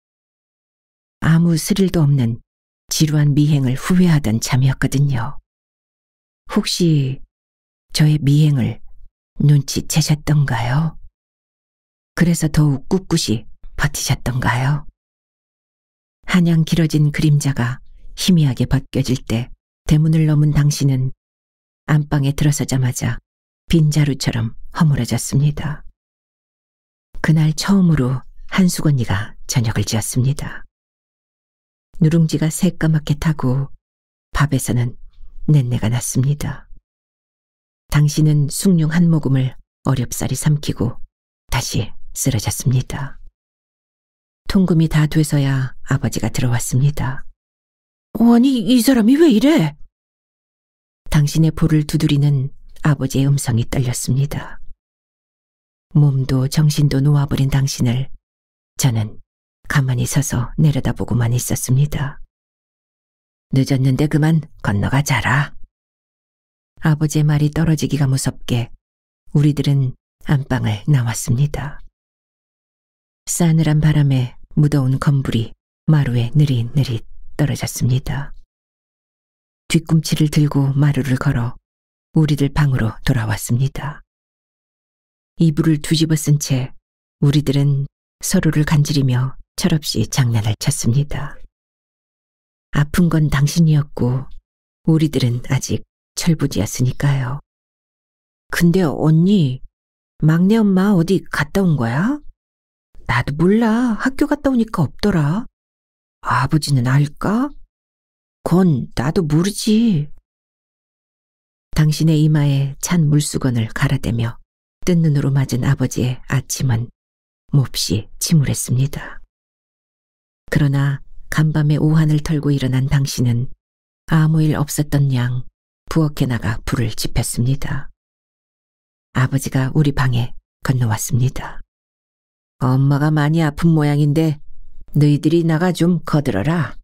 아무 스릴도 없는 지루한 미행을 후회하던 참이었거든요. 혹시 저의 미행을 눈치채셨던가요? 그래서 더욱 꿋꿋이 버티셨던가요? 한양 길어진 그림자가 희미하게 벗겨질 때 대문을 넘은 당신은 안방에 들어서자마자 빈자루처럼 허물어졌습니다. 그날 처음으로 한수건이가 저녁을 지었습니다. 누룽지가 새까맣게 타고 밥에서는 넷내가 났습니다. 당신은 숭늉 한 모금을 어렵사리 삼키고 다시 쓰러졌습니다. 통금이 다 돼서야 아버지가 들어왔습니다. 아니, 이 사람이 왜 이래? 당신의 볼을 두드리는 아버지의 음성이 떨렸습니다. 몸도 정신도 놓아버린 당신을 저는 가만히 서서 내려다보고만 있었습니다. 늦었는데 그만 건너가자라. 아버지의 말이 떨어지기가 무섭게 우리들은 안방을 나왔습니다. 싸늘한 바람에 무더운 건불이 마루에 느릿느릿 떨어졌습니다. 뒤꿈치를 들고 마루를 걸어 우리들 방으로 돌아왔습니다. 이불을 뒤집어 쓴 채 우리들은 서로를 간지리며 철없이 장난을 쳤습니다. 아픈 건 당신이었고 우리들은 아직 철부지였으니까요. 근데 언니, 막내 엄마 어디 갔다 온 거야? 나도 몰라. 학교 갔다 오니까 없더라. 아버지는 알까? 그건 나도 모르지. 당신의 이마에 찬 물수건을 갈아대며 뜬 눈으로 맞은 아버지의 아침은 몹시 침울했습니다. 그러나 간밤에 오한을 털고 일어난 당신은 아무 일 없었던 양 부엌에 나가 불을 지폈습니다. 아버지가 우리 방에 건너왔습니다. 엄마가 많이 아픈 모양인데 너희들이 나가 좀 거들어라.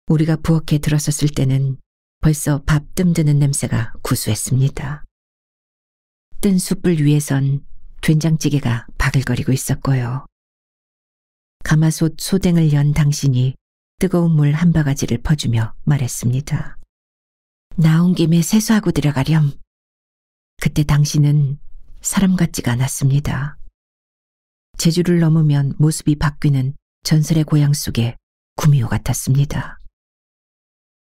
우리가 부엌에 들어섰을 때는 벌써 밥 뜸드는 냄새가 구수했습니다. 뜬 숯불 위에선 된장찌개가 바글거리고 있었고요. 가마솥 소댕을 연 당신이 뜨거운 물 한 바가지를 퍼주며 말했습니다. 나온 김에 세수하고 들어가렴. 그때 당신은 사람 같지가 않았습니다. 제주를 넘으면 모습이 바뀌는 전설의 고향 속의 구미호 같았습니다.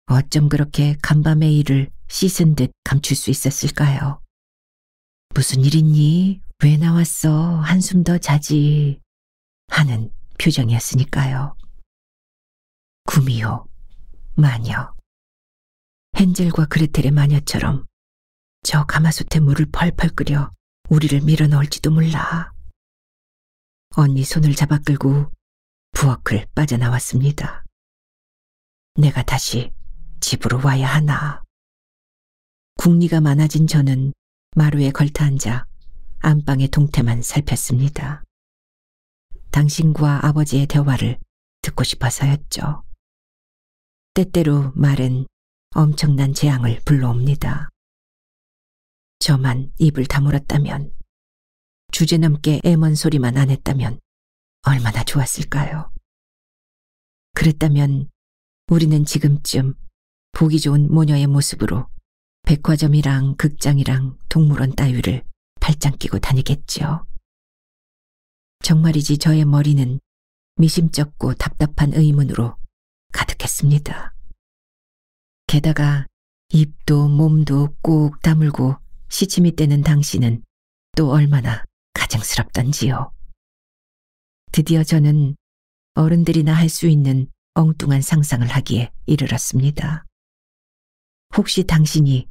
어쩜 그렇게 간밤의 일을 씻은 듯 감출 수 있었을까요? 무슨 일 있니? 왜 나왔어? 한숨 더 자지. 하는 표정이었으니까요. 구미호, 마녀. 헨젤과 그레텔의 마녀처럼 저 가마솥에 물을 펄펄 끓여 우리를 밀어넣을지도 몰라. 언니 손을 잡아 끌고 부엌을 빠져나왔습니다. 내가 다시 집으로 와야 하나. 궁리가 많아진 저는 마루에 걸터앉아 안방의 동태만 살폈습니다. 당신과 아버지의 대화를 듣고 싶어서였죠. 때때로 말은 엄청난 재앙을 불러옵니다. 저만 입을 다물었다면, 주제넘게 애먼 소리만 안 했다면 얼마나 좋았을까요? 그랬다면 우리는 지금쯤 보기 좋은 모녀의 모습으로 백화점이랑 극장이랑 동물원 따위를 발장 끼고 다니겠지요. 정말이지 저의 머리는 미심쩍고 답답한 의문으로 가득했습니다. 게다가 입도 몸도 꼭 다물고 시침이 떼는 당신은 또 얼마나 가증스럽던지요. 드디어 저는 어른들이나 할 수 있는 엉뚱한 상상을 하기에 이르렀습니다. 혹시 당신이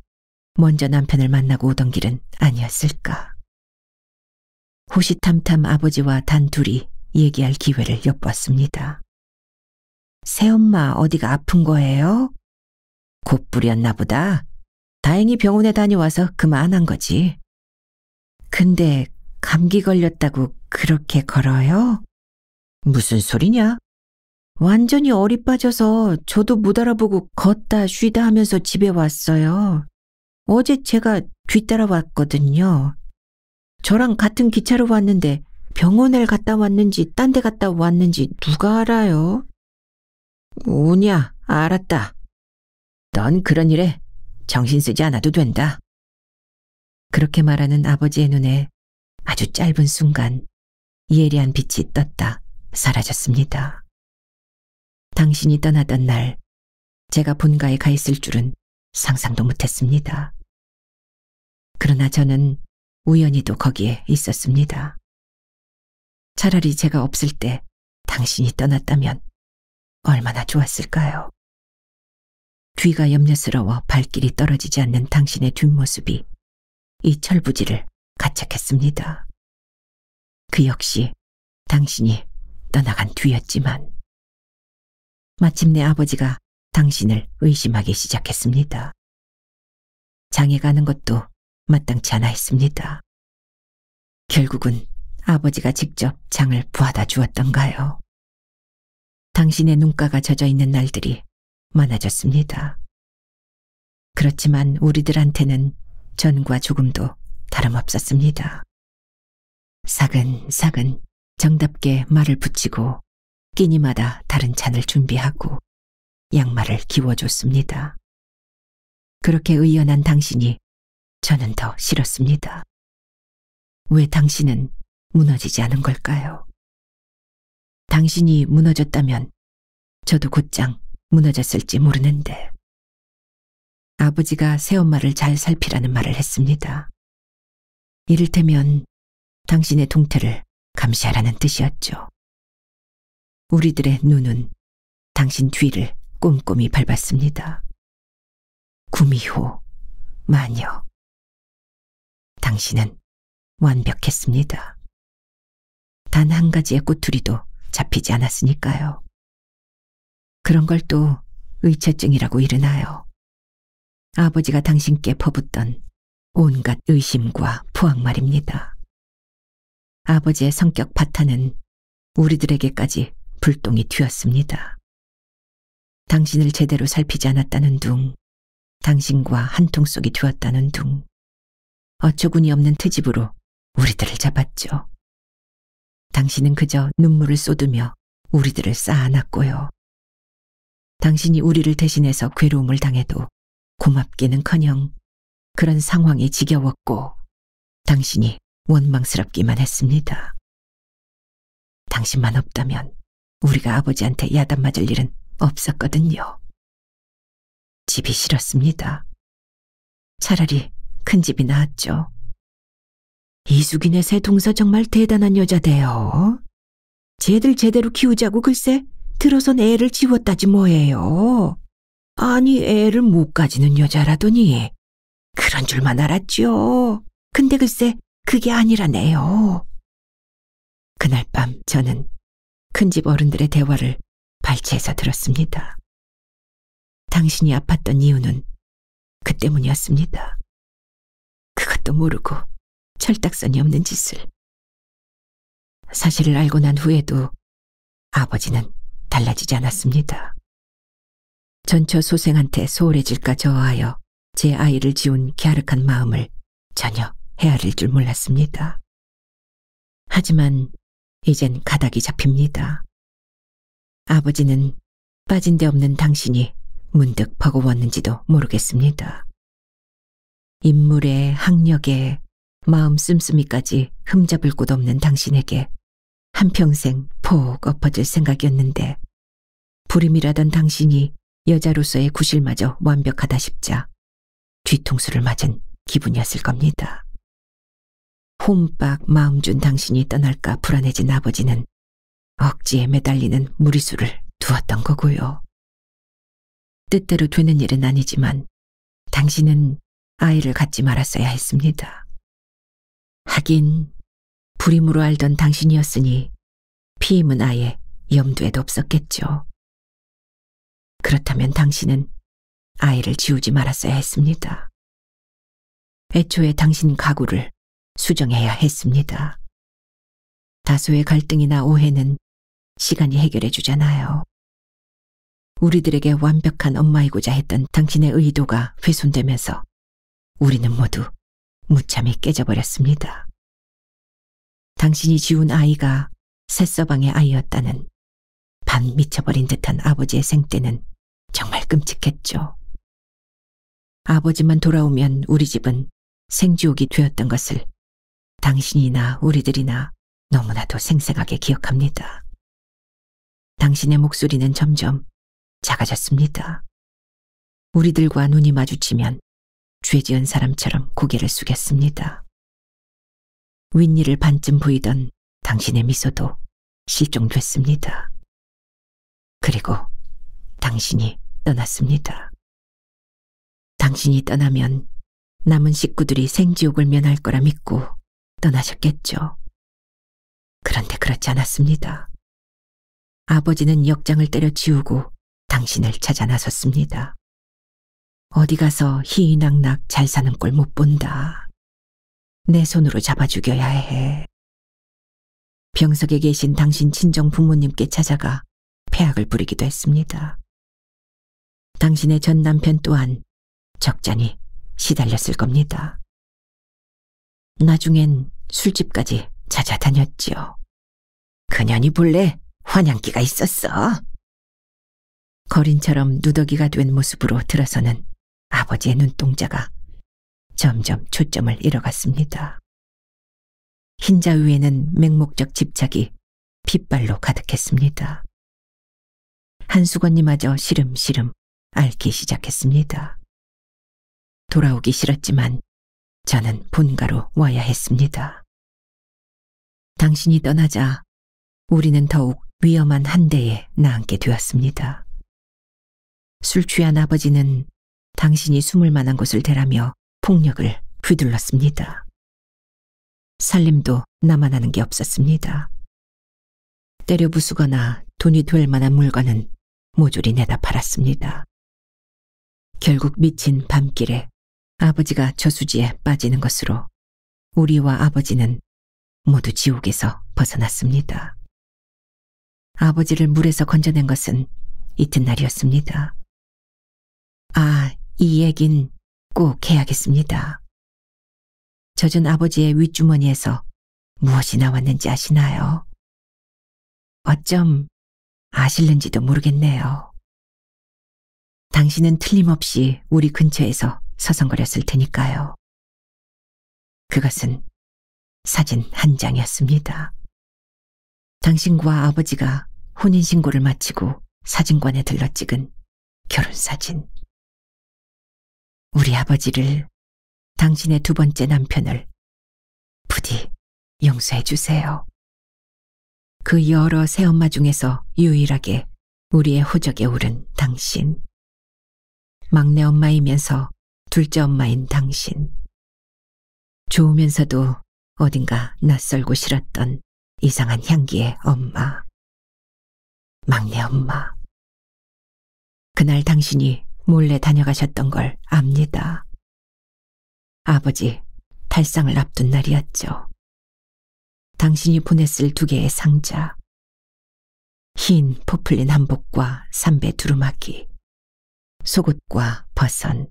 먼저 남편을 만나고 오던 길은 아니었을까? 호시탐탐 아버지와 단둘이 얘기할 기회를 엿보았습니다. 새엄마 어디가 아픈 거예요? 곧 뿌렸나 보다. 다행히 병원에 다녀와서 그만한 거지. 근데 감기 걸렸다고 그렇게 걸어요? 무슨 소리냐? 완전히 얼이 빠져서 저도 못 알아보고 걷다 쉬다 하면서 집에 왔어요. 어제 제가 뒤따라왔거든요. 저랑 같은 기차로 왔는데 병원을 갔다 왔는지 딴 데 갔다 왔는지 누가 알아요? 오냐, 알았다. 넌 그런 일에 정신 쓰지 않아도 된다. 그렇게 말하는 아버지의 눈에 아주 짧은 순간 예리한 빛이 떴다 사라졌습니다. 당신이 떠나던 날 제가 본가에 가 있을 줄은 상상도 못했습니다. 그러나 저는 우연히도 거기에 있었습니다. 차라리 제가 없을 때 당신이 떠났다면 얼마나 좋았을까요? 뒤가 염려스러워 발길이 떨어지지 않는 당신의 뒷모습이 이 철부지를 가책했습니다. 그 역시 당신이 떠나간 뒤였지만 마침내 아버지가 당신을 의심하기 시작했습니다. 장에 가는 것도 마땅치 않아 했습니다. 결국은 아버지가 직접 장을 부하다 주었던가요? 당신의 눈가가 젖어 있는 날들이 많아졌습니다. 그렇지만 우리들한테는 전과 조금도 다름없었습니다. 사근사근 정답게 말을 붙이고 끼니마다 다른 잔을 준비하고 양말을 기워줬습니다. 그렇게 의연한 당신이 저는 더 싫었습니다. 왜 당신은 무너지지 않은 걸까요? 당신이 무너졌다면 저도 곧장 무너졌을지 모르는데. 아버지가 새엄마를 잘 살피라는 말을 했습니다. 이를테면 당신의 동태를 감시하라는 뜻이었죠. 우리들의 눈은 당신 뒤를 꼼꼼히 밟았습니다. 구미호, 마녀. 당신은 완벽했습니다. 단 한 가지의 꼬투리도 잡히지 않았으니까요. 그런 걸 또 의처증이라고 이르나요. 아버지가 당신께 퍼붓던 온갖 의심과 포악 말입니다. 아버지의 성격 파탄은 우리들에게까지 불똥이 튀었습니다. 당신을 제대로 살피지 않았다는 둥, 당신과 한통 속이 되었다는 둥, 어처구니 없는 트집으로 우리들을 잡았죠. 당신은 그저 눈물을 쏟으며 우리들을 쌓아놨고요. 당신이 우리를 대신해서 괴로움을 당해도 고맙기는커녕 그런 상황이 지겨웠고 당신이 원망스럽기만 했습니다. 당신만 없다면 우리가 아버지한테 야단 맞을 일은 없었거든요. 집이 싫었습니다. 차라리 큰 집이 나았죠. 이숙이네 새 동서 정말 대단한 여자대요. 쟤들 제대로 키우자고 글쎄 들어선 애를 지웠다지 뭐예요. 아니 애를 못 가지는 여자라더니 그런 줄만 알았죠. 근데 글쎄 그게 아니라네요. 그날 밤 저는 큰집 어른들의 대화를 발치해서 들었습니다. 당신이 아팠던 이유는 그 때문이었습니다. 그것도 모르고 철딱선이 없는 짓을. 사실을 알고 난 후에도 아버지는 달라지지 않았습니다. 전처 소생한테 소홀해질까 저하여 제 아이를 지운 갸륵한 마음을 전혀 헤아릴 줄 몰랐습니다. 하지만 이젠 가닥이 잡힙니다. 아버지는 빠진 데 없는 당신이 문득 버거웠는지도 모르겠습니다. 인물에 학력에 마음 씀씀이까지 흠잡을 곳 없는 당신에게 한평생 폭 엎어질 생각이었는데 불임이라던 당신이 여자로서의 구실마저 완벽하다 싶자 뒤통수를 맞은 기분이었을 겁니다. 홈박 마음 준 당신이 떠날까 불안해진 아버지는 억지에 매달리는 무리수를 두었던 거고요. 뜻대로 되는 일은 아니지만 당신은 아이를 갖지 말았어야 했습니다. 하긴 불임으로 알던 당신이었으니 피임은 아예 염두에도 없었겠죠. 그렇다면 당신은 아이를 지우지 말았어야 했습니다. 애초에 당신 각오를 수정해야 했습니다. 다소의 갈등이나 오해는 시간이 해결해 주잖아요. 우리들에게 완벽한 엄마이고자 했던 당신의 의도가 훼손되면서 우리는 모두 무참히 깨져버렸습니다. 당신이 지운 아이가 새서방의 아이였다는 반 미쳐버린 듯한 아버지의 생떼는 정말 끔찍했죠. 아버지만 돌아오면 우리 집은 생지옥이 되었던 것을 당신이나 우리들이나 너무나도 생생하게 기억합니다. 당신의 목소리는 점점 작아졌습니다. 우리들과 눈이 마주치면 죄지은 사람처럼 고개를 숙였습니다. 윗니를 반쯤 보이던 당신의 미소도 실종됐습니다. 그리고 당신이 떠났습니다. 당신이 떠나면 남은 식구들이 생지옥을 면할 거라 믿고 떠나셨겠죠. 그런데 그렇지 않았습니다. 아버지는 역장을 때려치우고 당신을 찾아 나섰습니다. 어디 가서 희희낙낙 잘 사는 꼴 못 본다. 내 손으로 잡아 죽여야 해. 병석에 계신 당신 친정 부모님께 찾아가 폐악을 부리기도 했습니다. 당신의 전 남편 또한 적잖이 시달렸을 겁니다. 나중엔 술집까지 찾아다녔지요. 그년이 본래 환양기가 있었어. 거린처럼 누더기가 된 모습으로 들어서는 아버지의 눈동자가 점점 초점을 잃어갔습니다. 흰자 위에는 맹목적 집착이 핏발로 가득했습니다. 한수건님마저 시름시름 앓기 시작했습니다. 돌아오기 싫었지만 저는 본가로 와야 했습니다. 당신이 떠나자 우리는 더욱 위험한 한대에 나앉게 되었습니다. 술 취한 아버지는 당신이 숨을 만한 곳을 대라며 폭력을 휘둘렀습니다. 살림도 나만 하는 게 없었습니다. 때려 부수거나 돈이 될 만한 물건은 모조리 내다 팔았습니다. 결국 미친 밤길에 아버지가 저수지에 빠지는 것으로 우리와 아버지는 모두 지옥에서 벗어났습니다. 아버지를 물에서 건져낸 것은 이튿날이었습니다. 아, 이 얘긴 꼭 해야겠습니다. 젖은 아버지의 윗주머니에서 무엇이 나왔는지 아시나요? 어쩜 아실는지도 모르겠네요. 당신은 틀림없이 우리 근처에서 서성거렸을 테니까요. 그것은 사진 한 장이었습니다. 당신과 아버지가 혼인신고를 마치고 사진관에 들러 찍은 결혼사진. 우리 아버지를, 당신의 두 번째 남편을 부디 용서해 주세요. 그 여러 새엄마 중에서 유일하게 우리의 호적에 오른 당신. 막내 엄마이면서 둘째 엄마인 당신. 좋으면서도 어딘가 낯설고 싫었던 이상한 향기의 엄마. 막내 엄마. 그날 당신이 몰래 다녀가셨던 걸 압니다. 아버지 탈상을 앞둔 날이었죠. 당신이 보냈을 2개의 상자. 흰 포플린 한복과 삼배 두루마기, 속옷과 버선,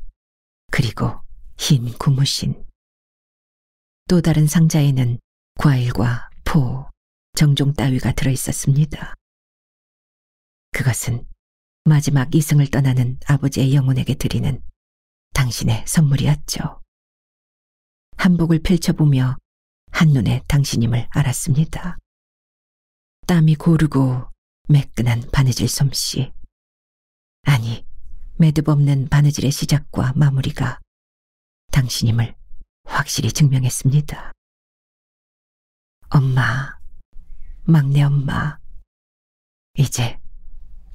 그리고 흰 고무신. 또 다른 상자에는 과일과 포, 정종 따위가 들어있었습니다. 그것은 마지막 이승을 떠나는 아버지의 영혼에게 드리는 당신의 선물이었죠. 한복을 펼쳐보며 한눈에 당신임을 알았습니다. 땀이 고르고 매끈한 바느질 솜씨. 아니, 매듭 없는 바느질의 시작과 마무리가 당신임을 확실히 증명했습니다. 엄마, 막내 엄마, 이제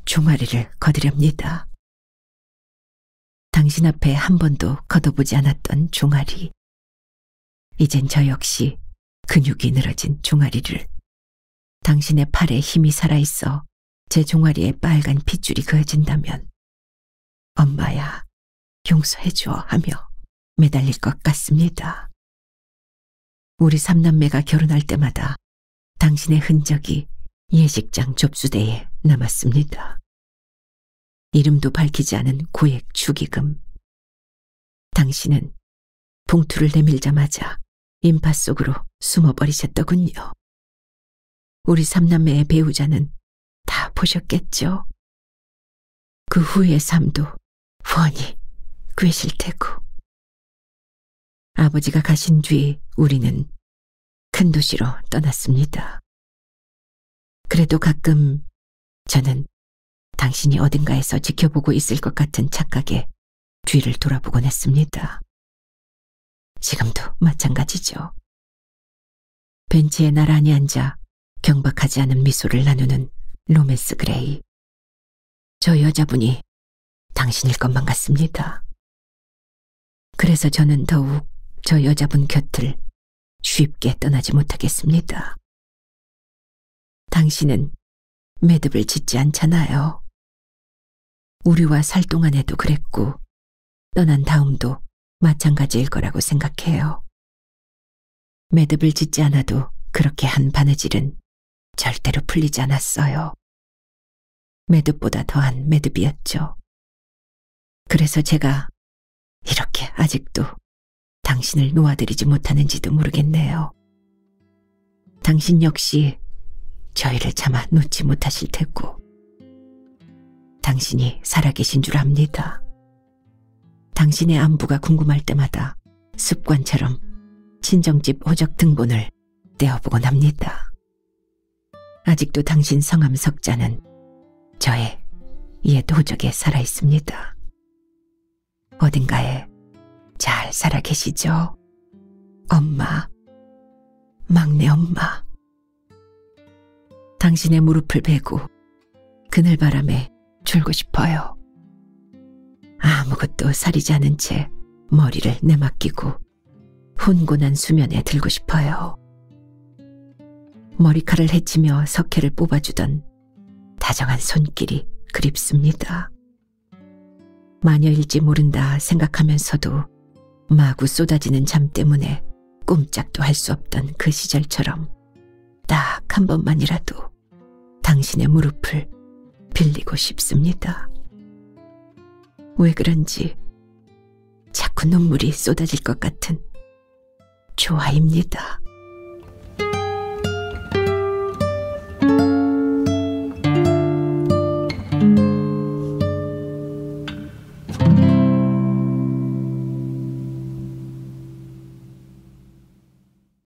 종아리를 거두렵니다. 당신 앞에 한 번도 걷어보지 않았던 종아리. 이젠 저 역시 근육이 늘어진 종아리를, 당신의 팔에 힘이 살아있어 제 종아리에 빨간 핏줄이 그어진다면 엄마야 용서해줘 하며 매달릴 것 같습니다. 우리 3남매가 결혼할 때마다 당신의 흔적이 예식장 접수대에 남았습니다. 이름도 밝히지 않은 고액 축의금. 당신은 봉투를 내밀자마자 인파 속으로 숨어버리셨더군요. 우리 3남매의 배우자는 다 보셨겠죠. 그 후의 삶도 훤히 꿰실 테고. 아버지가 가신 뒤 우리는 큰 도시로 떠났습니다. 그래도 가끔 저는 당신이 어딘가에서 지켜보고 있을 것 같은 착각에 뒤를 돌아보곤 했습니다. 지금도 마찬가지죠. 벤치에 나란히 앉아 경박하지 않은 미소를 나누는 로맨스 그레이. 저 여자분이 당신일 것만 같습니다. 그래서 저는 더욱 저 여자분 곁을 쉽게 떠나지 못하겠습니다. 당신은 매듭을 짓지 않잖아요. 우리와 살 동안에도 그랬고 떠난 다음도 마찬가지일 거라고 생각해요. 매듭을 짓지 않아도 그렇게 한 바느질은 절대로 풀리지 않았어요. 매듭보다 더한 매듭이었죠. 그래서 제가 이렇게 아직도 당신을 놓아드리지 못하는지도 모르겠네요. 당신 역시 저희를 차마 놓지 못하실 테고, 당신이 살아계신 줄 압니다. 당신의 안부가 궁금할 때마다 습관처럼 친정집 호적 등본을 떼어보곤 합니다. 아직도 당신 성함 석자는 저의 옛 호적에 살아있습니다. 어딘가에 잘 살아 계시죠? 엄마, 막내 엄마. 당신의 무릎을 베고 그늘바람에 졸고 싶어요. 아무것도 사리지 않은 채 머리를 내맡기고 훈훈한 수면에 들고 싶어요. 머리칼을 헤치며 석회를 뽑아주던 다정한 손길이 그립습니다. 마녀일지 모른다 생각하면서도 마구 쏟아지는 잠 때문에 꼼짝도 할 수 없던 그 시절처럼 딱 한 번만이라도 당신의 무릎을 빌리고 싶습니다. 왜 그런지 자꾸 눈물이 쏟아질 것 같은 좋아입니다.